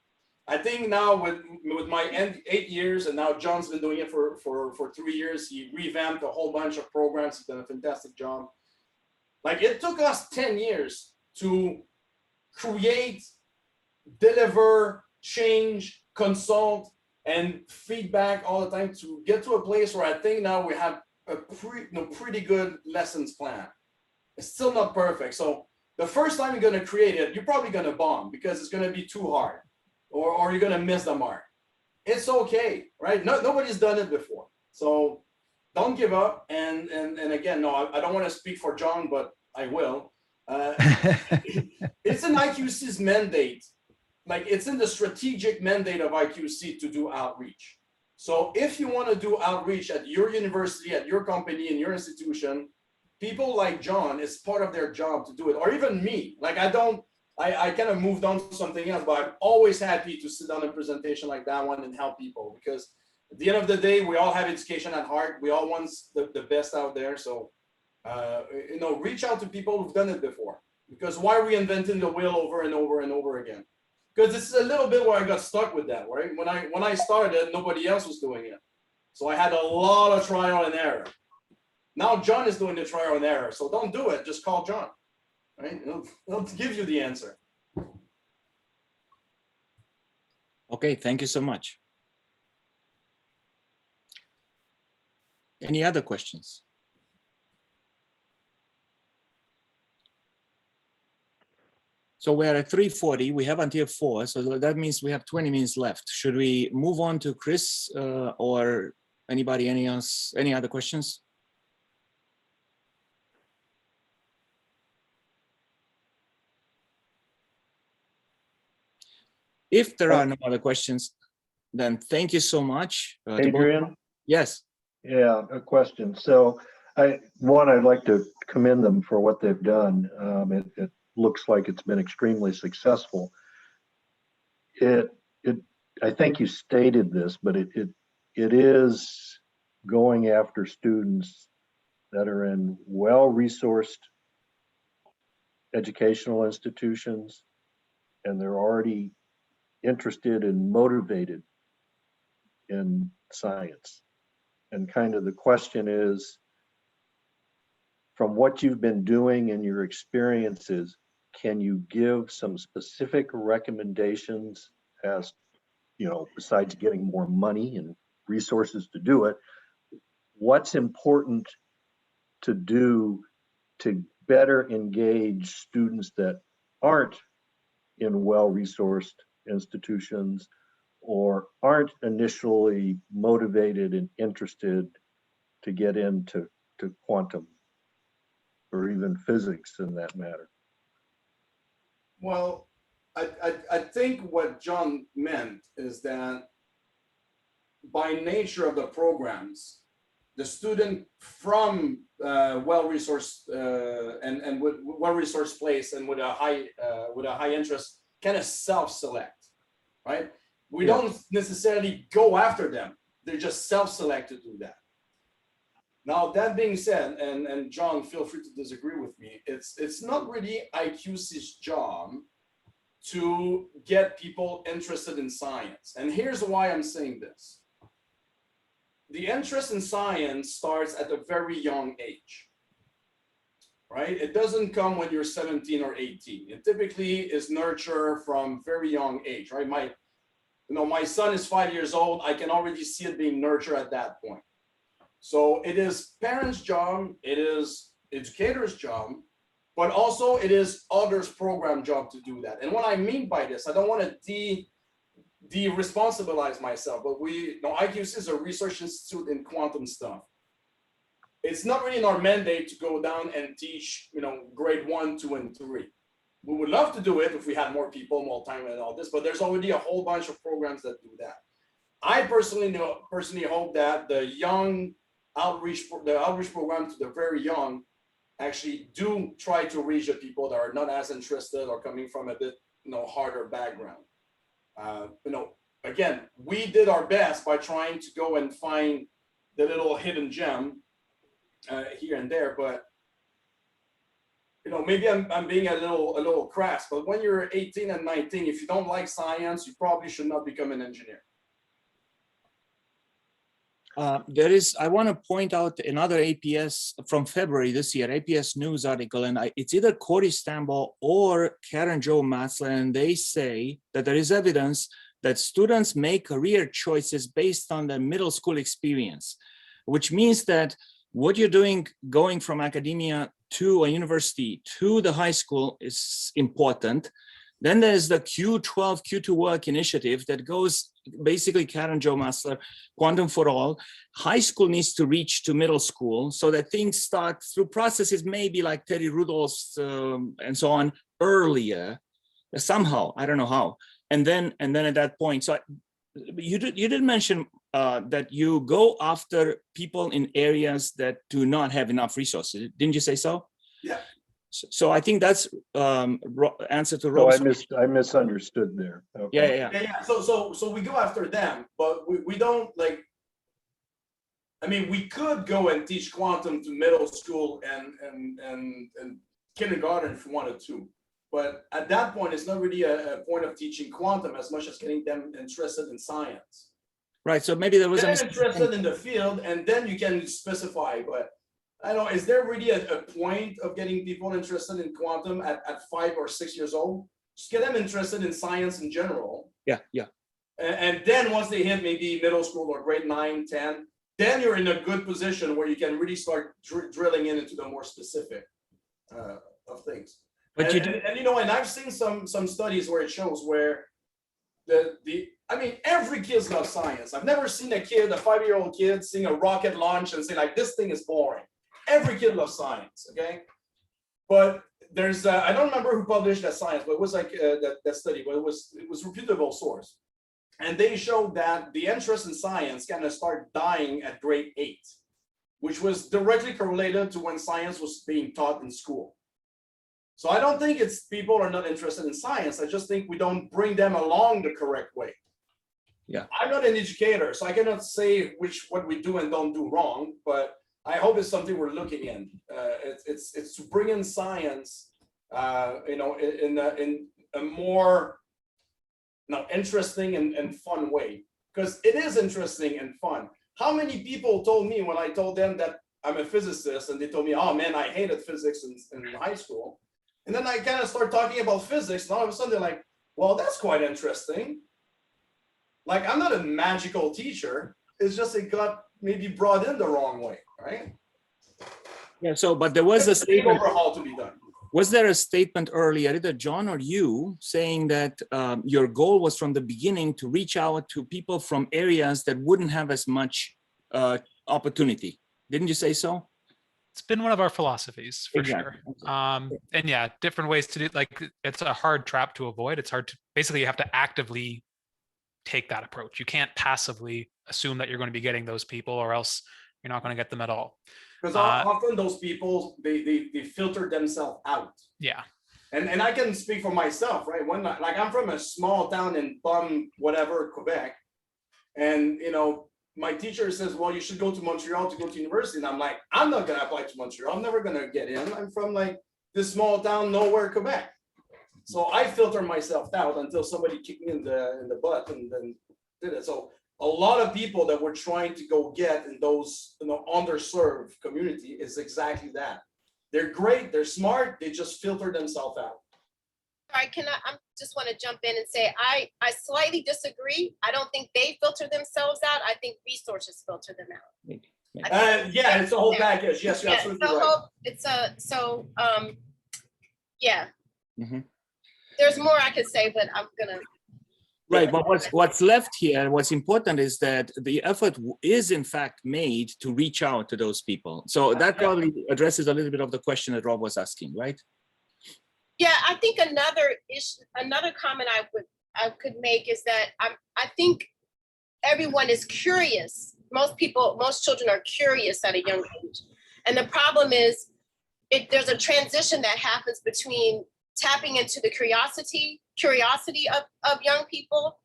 G: I think now with my 8 years, and now John's been doing it for 3 years. He revamped a whole bunch of programs. He's done a fantastic job. Like, it took us 10 years to create, deliver, change, consult, and feedback all the time to get to a place where I think now we have a pretty good lessons plan. It's still not perfect. So the first time you're going to create it, you're probably going to bomb because it's going to be too hard, or you're going to miss the mark. It's okay, right? Nobody's done it before. So don't give up. And again, no, I don't want to speak for John, but I will. It's an IQC's mandate. Like, it's in the strategic mandate of IQC to do outreach. So if you want to do outreach at your university, at your company, in your institution, people like John, it's part of their job to do it. Or even me. Like, I kind of moved on to something else, but I'm always happy to sit down a presentation like that one and help people, because at the end of the day, we all have education at heart. We all want the best out there. So Reach out to people who've done it before, because why reinventing the wheel over and over and over again? Because this is a little bit where I got stuck with that, right? When I started, nobody else was doing it. So I had a lot of trial and error. Now John is doing the trial and error. So don't do it. Just call John, right? He'll give you the answer.
D: Okay, thank you so much. Any other questions? So we're at 3:40, we have until 4, so that means we have 20 minutes left. Should we move on to Chris or anybody, any other questions? If there are no other questions, then thank you so much. to both-
H: Adrian,
D: Yes.
H: yeah, a question. So I'd like to commend them for what they've done. It looks like it's been extremely successful. I think you stated this, but it is going after students that are in well-resourced educational institutions, and they're already interested and motivated in science. And kind of the question is, from what you've been doing and your experiences, can you give some specific recommendations as, besides getting more money and resources to do it, what's important to do to better engage students that aren't in well-resourced institutions or aren't initially motivated and interested to get into quantum or even physics in that matter?
G: Well, I think what John meant is that by nature of the programs, the student from well-resourced and with well-resourced place and with a high interest kind of self-select, right? We don't necessarily go after them; they just self-select to do that. Now, that being said, and John, feel free to disagree with me, it's not really IQC's job to get people interested in science. And here's why I'm saying this. The interest in science starts at a very young age, right? It doesn't come when you're 17 or 18. It typically is nurtured from very young age, right? My son is 5 years old. I can already see it being nurtured at that point. So it is parents' job, it is educators' job, but also it is others' program job to do that. And what I mean by this, I don't want to de-responsibilize myself, but IQC is a research institute in quantum stuff. It's not really in our mandate to go down and teach, grade 1, 2, and 3. We would love to do it if we had more people, more time and all this, but there's already a whole bunch of programs that do that. I personally hope that the outreach program to the very young actually do try to reach the people that are not as interested or coming from a bit harder background. Again, we did our best by trying to go and find the little hidden gem here and there, but maybe I'm being a little crass, but when you're 18 and 19, if you don't like science, you probably should not become an engineer.
D: I want to point out another APS from February this year, APS News article, and it's either Corey Stambaugh or Karen Jo Matzler, and they say that there is evidence that students make career choices based on their middle school experience, which means that what you're doing going from academia to a university to the high school is important. Then there's the Q12, Q2 work initiative that goes basically Karen Jo Matzler, Quantum for All. High school needs to reach to middle school so that things start through processes maybe like Terry Rudolph's and so on earlier, somehow, I don't know how. And then at that point, so you did mention that you go after people in areas that do not have enough resources. Didn't you say so?
G: Yeah.
D: So I think that's answer to
H: So
D: Rob's.
H: I misunderstood there. Okay.
D: Yeah.
G: So we go after them, but we don't I mean, we could go and teach quantum to middle school and kindergarten if we wanted to. But at that point, it's not really a point of teaching quantum as much as getting them interested in science.
D: Right, so maybe there was
G: Get
D: a
G: them interested in the field, and then you can specify. But I don't know, is there really a point of getting people interested in quantum at 5 or 6 years old? Just get them interested in science in general.
D: yeah.
G: And then once they hit maybe middle school or grade 9, 10, then you're in a good position where you can really start drilling into the more specific of things.
D: But
G: And you know, and I've seen some studies where it shows where I mean, every kid loves science. I've never seen a 5-year-old kid seeing a rocket launch and say like, this thing is boring. Every kid loves science, okay? But there's, I don't remember who published that science, but it was like that study, but it was reputable source. And they showed that the interest in science kind of started dying at grade 8, which was directly correlated to when science was being taught in school. So I don't think it's people are not interested in science. I just think we don't bring them along the correct way.
D: Yeah.
G: I'm not an educator, so I cannot say what we do and don't do wrong, but I hope it's something we're looking in. It's to bring in science, you know, in a more interesting and fun way, because it is interesting and fun. How many people told me when I told them that I'm a physicist, and they told me, oh man, I hated physics in high school. And then I kind of start talking about physics, and all of a sudden they're like, well, that's quite interesting. Like, I'm not a magical teacher. It's just it got maybe brought in the wrong way, right?
D: Yeah, so, but there was a
G: There's a big
D: statement.
G: overhaul to be done.
D: Was there a statement earlier, either John or you, saying that your goal was from the beginning to reach out to people from areas that wouldn't have as much opportunity? Didn't you say so?
E: It's been one of our philosophies for
D: Exactly.
E: sure. And yeah, different ways to do, like, it's a hard trap to avoid. It's hard to, basically you have to actively take that approach. You can't passively assume that you're going to be getting those people, or else you're not going to get them at all.
G: Because often those people, they filter themselves out.
E: Yeah.
G: And I can speak for myself, right? When like I'm from a small town in whatever, Quebec. And you know, my teacher says, well, you should go to Montreal to go to university. And I'm like, I'm not gonna apply to Montreal. I'm never gonna get in. I'm from like this small town, nowhere, Quebec. So I filter myself out until somebody kicked me in the butt and then did it. So a lot of people that we're trying to go get in those, you know, underserved community is exactly that. They're great, they're smart, they just filter themselves out.
I: Sorry, I just want to jump in and say, I slightly disagree. I don't think they filter themselves out. I think resources filter them out.
G: Yeah, it's a whole package. Yes, you're absolutely right.
I: Yeah.
D: Mhm.
I: There's more I could say, but I'm gonna.
D: Right, but what's left here, what's important is that the effort is in fact made to reach out to those people. So that probably addresses a little bit of the question that Rob was asking, right?
I: Yeah, I think another comment I could make is that I think everyone is curious. Most children are curious at a young age. And the problem is there's a transition that happens between tapping into the curiosity of young people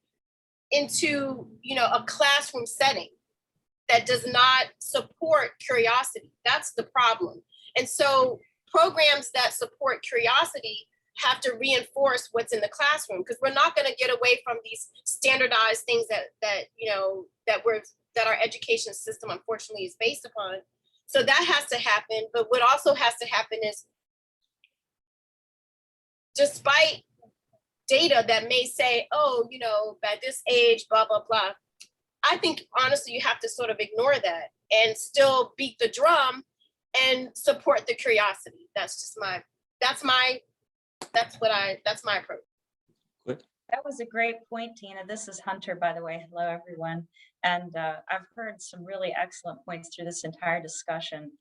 I: into, you know, a classroom setting that does not support curiosity. That's the problem. And so programs that support curiosity have to reinforce what's in the classroom, because we're not going to get away from these standardized things that our education system unfortunately is based upon. So that has to happen. But what also has to happen is, despite data that may say, oh, you know, by this age, blah, blah, blah, I think honestly you have to sort of ignore that and still beat the drum and support the curiosity. That's my approach.
D: Good.
J: That was a great point, Tina. This is Hunter, by the way. Hello, everyone. And I've heard some really excellent points through this entire discussion.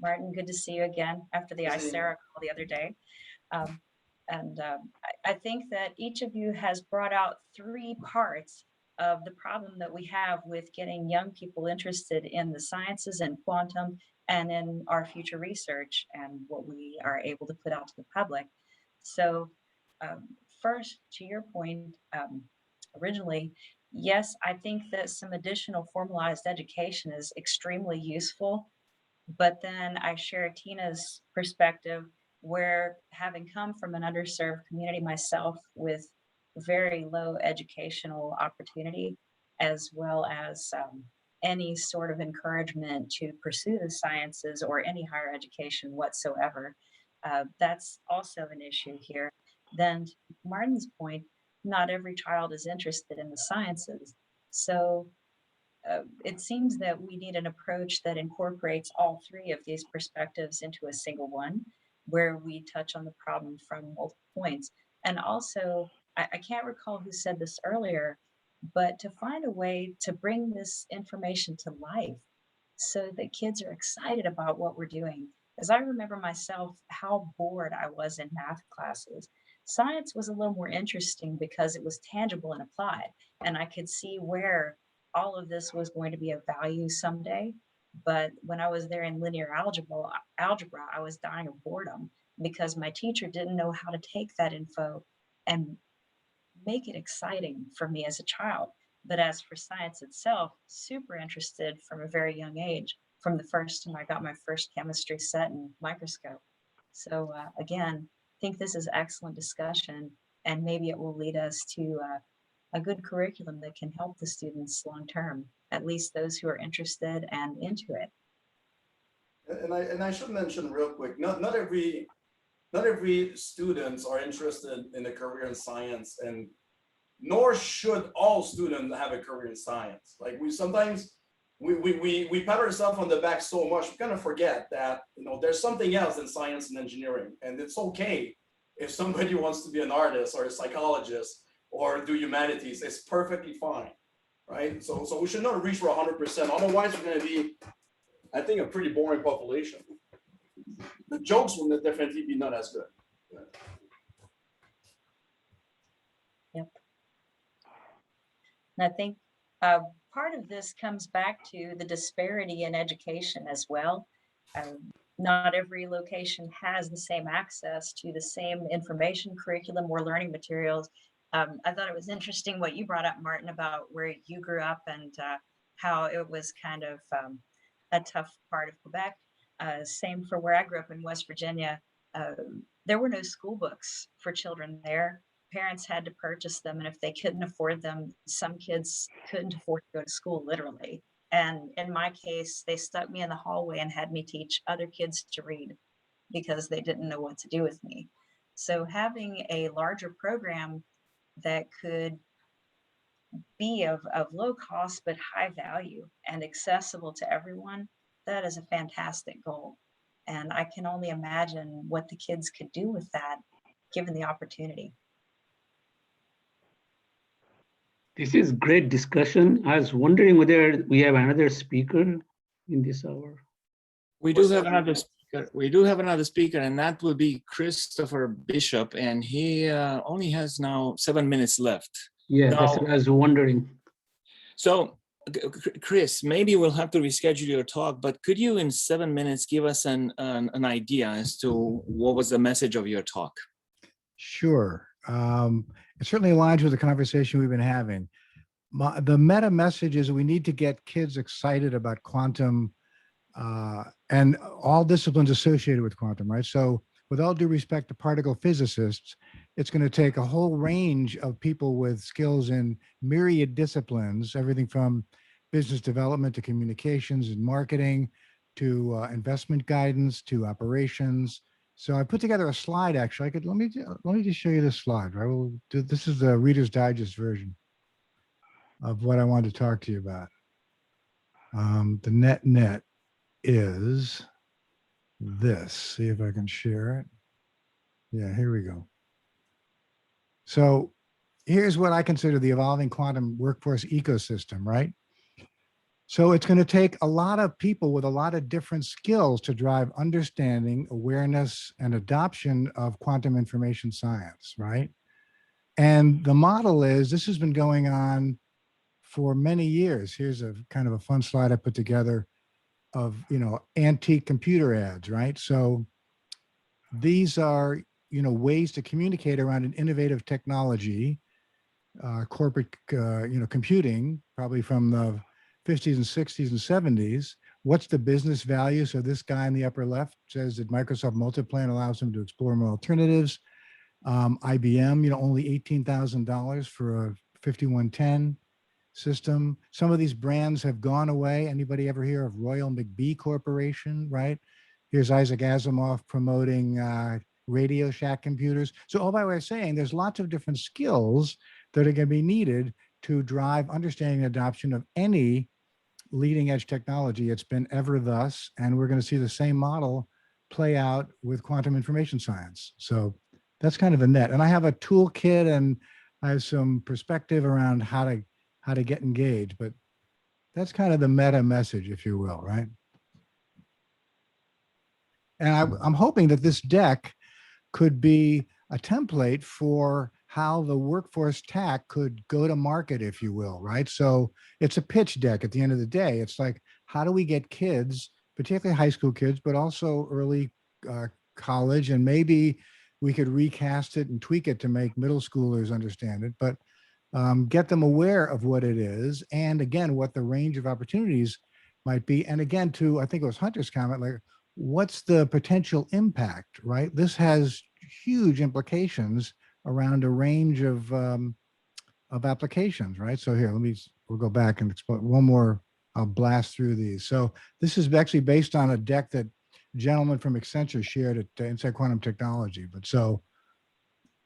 J: Martin, good to see you again after the ICERA call the other day. I think that each of you has brought out 3 parts of the problem that we have with getting young people interested in the sciences and quantum and in our future research and what we are able to put out to the public. So first, to your point, originally, yes, I think that some additional formalized education is extremely useful. But then I share Tina's perspective where, having come from an underserved community myself with very low educational opportunity, as well as any sort of encouragement to pursue the sciences or any higher education whatsoever, that's also an issue here. Then, to Martin's point, not every child is interested in the sciences. So it seems that we need an approach that incorporates all three of these perspectives into a single one, where we touch on the problem from multiple points. And also, I can't recall who said this earlier, but to find a way to bring this information to life so that kids are excited about what we're doing. As I remember myself, how bored I was in math classes. Science was a little more interesting because it was tangible and applied, and I could see where all of this was going to be of value someday. But when I was there in linear algebra, I was dying of boredom because my teacher didn't know how to take that info and make it exciting for me as a child. But as for science itself, super interested from a very young age, from the first time I got my first chemistry set and microscope. So again, I think this is excellent discussion, and maybe it will lead us to a good curriculum that can help the students long term, at least those who are interested and into it.
G: And I should mention real quick, not every students are interested in a career in science, and nor should all students have a career in science. Like we sometimes we pat ourselves on the back so much, we kind of forget that, you know, there's something else in science and engineering, and it's okay if somebody wants to be an artist or a psychologist or do humanities. It's perfectly fine, right? So we should not reach for 100%. Otherwise, we're going to be, I think, a pretty boring population. The jokes will definitely be not as good.
J: Yep. And I think part of this comes back to the disparity in education as well. Not every location has the same access to the same information, curriculum, or learning materials. I thought it was interesting what you brought up, Martin, about where you grew up and how it was kind of a tough part of Quebec. Same for where I grew up in West Virginia. There were no school books for children there. Parents had to purchase them, and if they couldn't afford them, some kids couldn't afford to go to school, literally. And in my case, they stuck me in the hallway and had me teach other kids to read because they didn't know what to do with me. So having a larger program that could be of low cost but high value and accessible to everyone, that is a fantastic goal. And I can only imagine what the kids could do with that given the opportunity.
K: This is great discussion. I was wondering whether we have another speaker in this hour.
D: We do have another speaker. We do have another speaker, and that will be Christopher Bishop, and he only has now 7 minutes left.
K: Yeah,
D: Now,
K: that's what I was wondering.
D: So, Chris, maybe we'll have to reschedule your talk, but could you, in 7 minutes, give us an idea as to what was the message of your talk?
A: Sure. It certainly aligns with the conversation we've been having. The meta message is we need to get kids excited about quantum and all disciplines associated with quantum, right? So with all due respect to particle physicists, it's going to take a whole range of people with skills in myriad disciplines, everything from business development to communications and marketing to investment guidance to operations. So I put together a slide. Actually, let me just show you this slide. Right, we'll do, this is the Reader's Digest version of what I wanted to talk to you about. The net is this. See if I can share it. Yeah, here we go. So here's what I consider the evolving quantum workforce ecosystem, right? So it's going to take a lot of people with a lot of different skills to drive understanding, awareness, and adoption of quantum information science, right? And the model is, this has been going on for many years. Here's a kind of a fun slide I put together of, you know, antique computer ads, right? So these are, you know, ways to communicate around an innovative technology corporate, computing, probably from the 50s and 60s and 70s. What's the business value? So this guy in the upper left says that Microsoft Multiplan allows him to explore more alternatives. IBM, only $18,000 for a 5110 system. Some of these brands have gone away. Anybody ever hear of Royal McBee Corporation, right? Here's Isaac Asimov promoting Radio Shack computers. So all by way of saying, there's lots of different skills that are going to be needed to drive understanding and adoption of any leading edge technology. It's been ever thus, and we're going to see the same model play out with quantum information science. So that's kind of the net. And I have a toolkit and I have some perspective around how to get engaged, but that's kind of the meta message, if you will, right? And I'm hoping that this deck could be a template for how the workforce TAC could go to market, if you will, right? So it's a pitch deck at the end of the day. It's like, how do we get kids, particularly high school kids, but also early college, and maybe we could recast it and tweak it to make middle schoolers understand it, but get them aware of what it is. And again, what the range of opportunities might be. And again, I think it was Hunter's comment, like, what's the potential impact, right? This has huge implications around a range of applications, right? So here, we'll go back and explain one more. I'll blast through these. So this is actually based on a deck that a gentleman from Accenture shared at Inside Quantum Technology. But so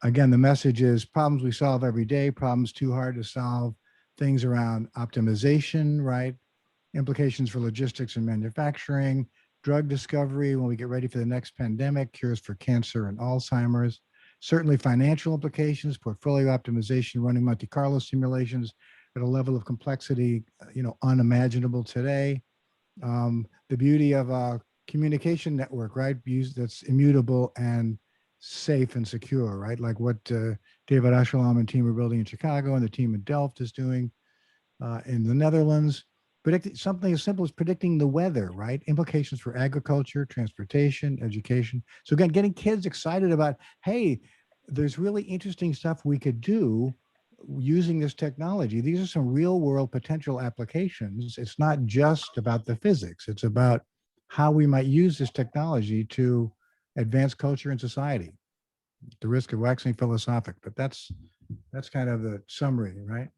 A: again, the message is problems we solve every day, problems too hard to solve, things around optimization, right? Implications for logistics and manufacturing, drug discovery when we get ready for the next pandemic, cures for cancer and Alzheimer's, certainly financial implications, portfolio optimization, running Monte Carlo simulations at a level of complexity, unimaginable today. The beauty of a communication network, right? That's immutable and safe and secure, right? Like what David Ashalom and team are building in Chicago and the team in Delft is doing in the Netherlands. Something as simple as predicting the weather, right? Implications for agriculture, transportation, education. So again, getting kids excited about, hey, there's really interesting stuff we could do using this technology. These are some real world potential applications. It's not just about the physics. It's about how we might use this technology to advance culture and society. The risk of waxing philosophic, but that's kind of the summary, right?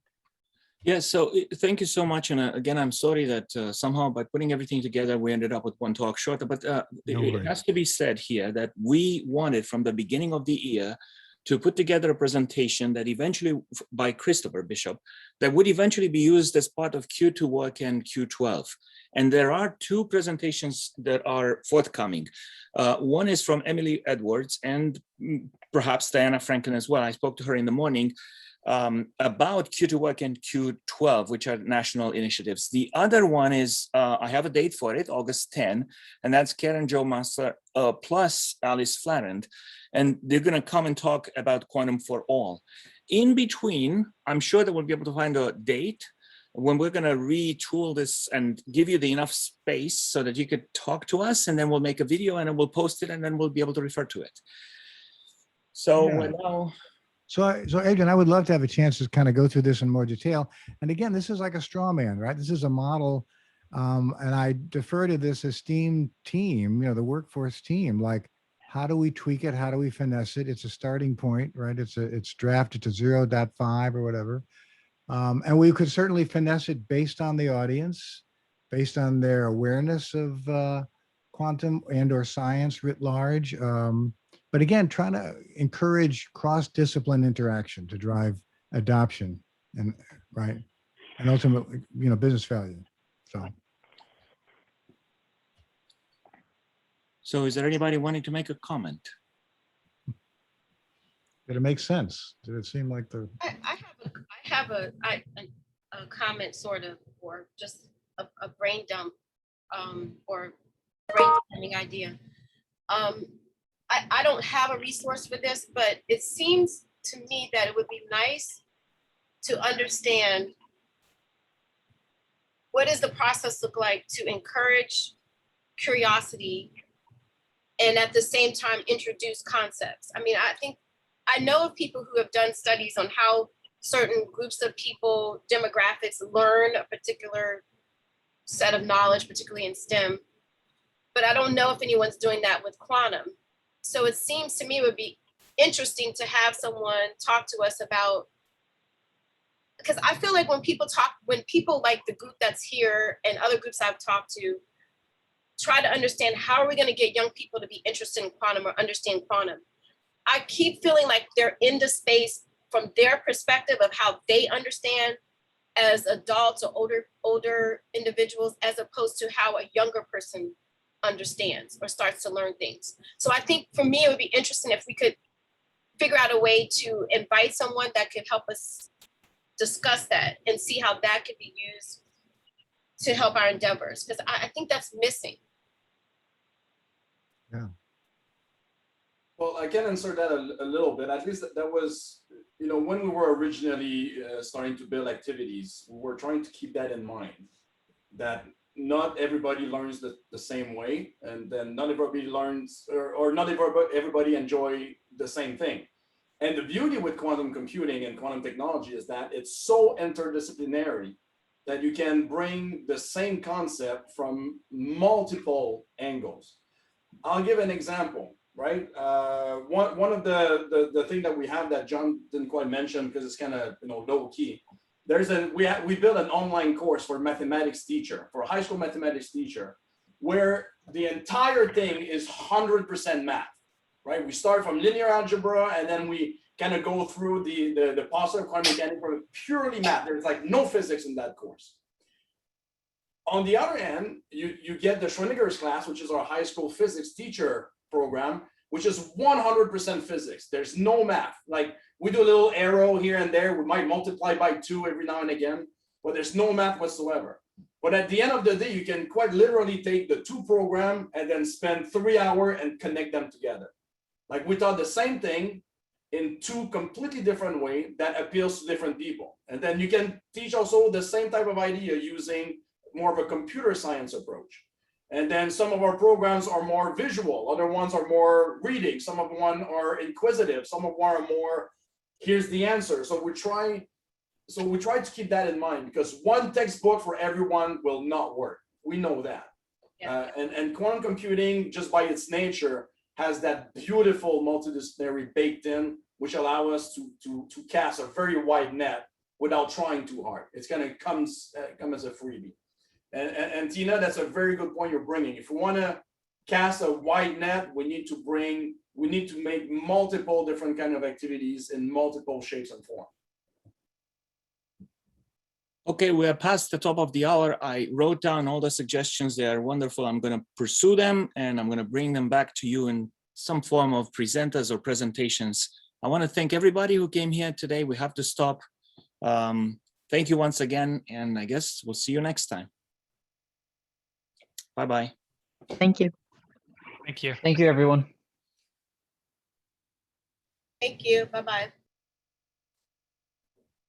D: Yeah, so thank you so much. And again, I'm sorry that somehow by putting everything together, we ended up with one talk short, but it has to be said here that we wanted from the beginning of the year to put together a presentation that eventually, by Christopher Bishop, that would eventually be used as part of Q2 work and Q12. And there are two presentations that are forthcoming. One is from Emily Edwards and perhaps Diana Franklin as well. I spoke to her in the morning about Q2 work and Q12, which are national initiatives. The other one is, I have a date for it, August 10, and that's Karen Jo Master plus Alice Flarand. And they're going to come and talk about quantum for all. In between, I'm sure that we'll be able to find a date when we're going to retool this and give you the enough space so that you could talk to us, and then we'll make a video and then we'll post it and then we'll be able to refer to it. So
A: Yeah.
D: we're now.
A: So Adrian, I would love to have a chance to kind of go through this in more detail. And again, this is like a straw man, right? This is a model. And I defer to this esteemed team, the workforce team, like, how do we tweak it? How do we finesse it? It's a starting point, right? It's drafted to 0.5 or whatever. And we could certainly finesse it based on the audience, based on their awareness of quantum and or science writ large. But again, trying to encourage cross-discipline interaction to drive adoption and ultimately, business value.
D: So is there anybody wanting to make a comment?
A: Did it make sense? Did it seem like the?
I: I have a comment, sort of, or just a brain dump, or brainstorming idea. I don't have a resource for this, but it seems to me that it would be nice to understand what does the process look like to encourage curiosity and at the same time introduce concepts. I mean, I know of people who have done studies on how certain groups of people, demographics learn a particular set of knowledge, particularly in STEM. But I don't know if anyone's doing that with quantum. So it seems to me it would be interesting to have someone talk to us about, because I feel like when people like the group that's here and other groups I've talked to, try to understand how are we going to get young people to be interested in quantum or understand quantum, I keep feeling like they're in the space from their perspective of how they understand as adults or older individuals, as opposed to how a younger person understands or starts to learn things. So I think for me, it would be interesting if we could figure out a way to invite someone that could help us discuss that and see how that could be used to help our endeavors, because I think that's missing.
A: Yeah.
G: Well, I can answer that a little bit. At least that was, you know, when we were originally starting to build activities, we were trying to keep that in mind, that not everybody learns the same way, and then not everybody learns, or not everybody enjoy the same thing. And the beauty with quantum computing and quantum technology is that it's so interdisciplinary that you can bring the same concept from multiple angles. I'll give an example, right? One of the thing that we have that John didn't quite mention because it's kind of, you know, low key. We built an online course for mathematics teacher, for a high school mathematics teacher, where the entire thing is 100% math, right? We start from linear algebra and then we kind of go through the postulate of quantum mechanics for purely math. There's like no physics in that course. On the other hand, you get the Schrodinger's class, which is our high school physics teacher program, which is 100% physics. There's no math. Like we do a little arrow here and there. We might multiply by 2 every now and again, but there's no math whatsoever. But at the end of the day, you can quite literally take the 2 program and then spend 3 hours and connect them together. Like we taught the same thing in 2 completely different ways that appeals to different people. And then you can teach also the same type of idea using more of a computer science approach. And then some of our programs are more visual, other ones are more reading, some of them are inquisitive, some of them are more, here's the answer. So we try to keep that in mind, because one textbook for everyone will not work. We know that.
I: Yeah.
G: And quantum computing, just by its nature, has that beautiful multidisciplinary baked in, which allow us to cast a very wide net without trying too hard. It's gonna come as a freebie. And Tina, that's a very good point you're bringing. If we want to cast a wide net, we need to make multiple different kind of activities in multiple shapes and forms.
D: Okay, we are past the top of the hour. I wrote down all the suggestions. They are wonderful. I'm going to pursue them and I'm going to bring them back to you in some form of presenters or presentations. I want to thank everybody who came here today. We have to stop. Thank you once again, and I guess we'll see you next time. Bye-bye.
B: Thank you.
E: Thank you.
L: Thank you, everyone.
I: Thank you. Bye-bye.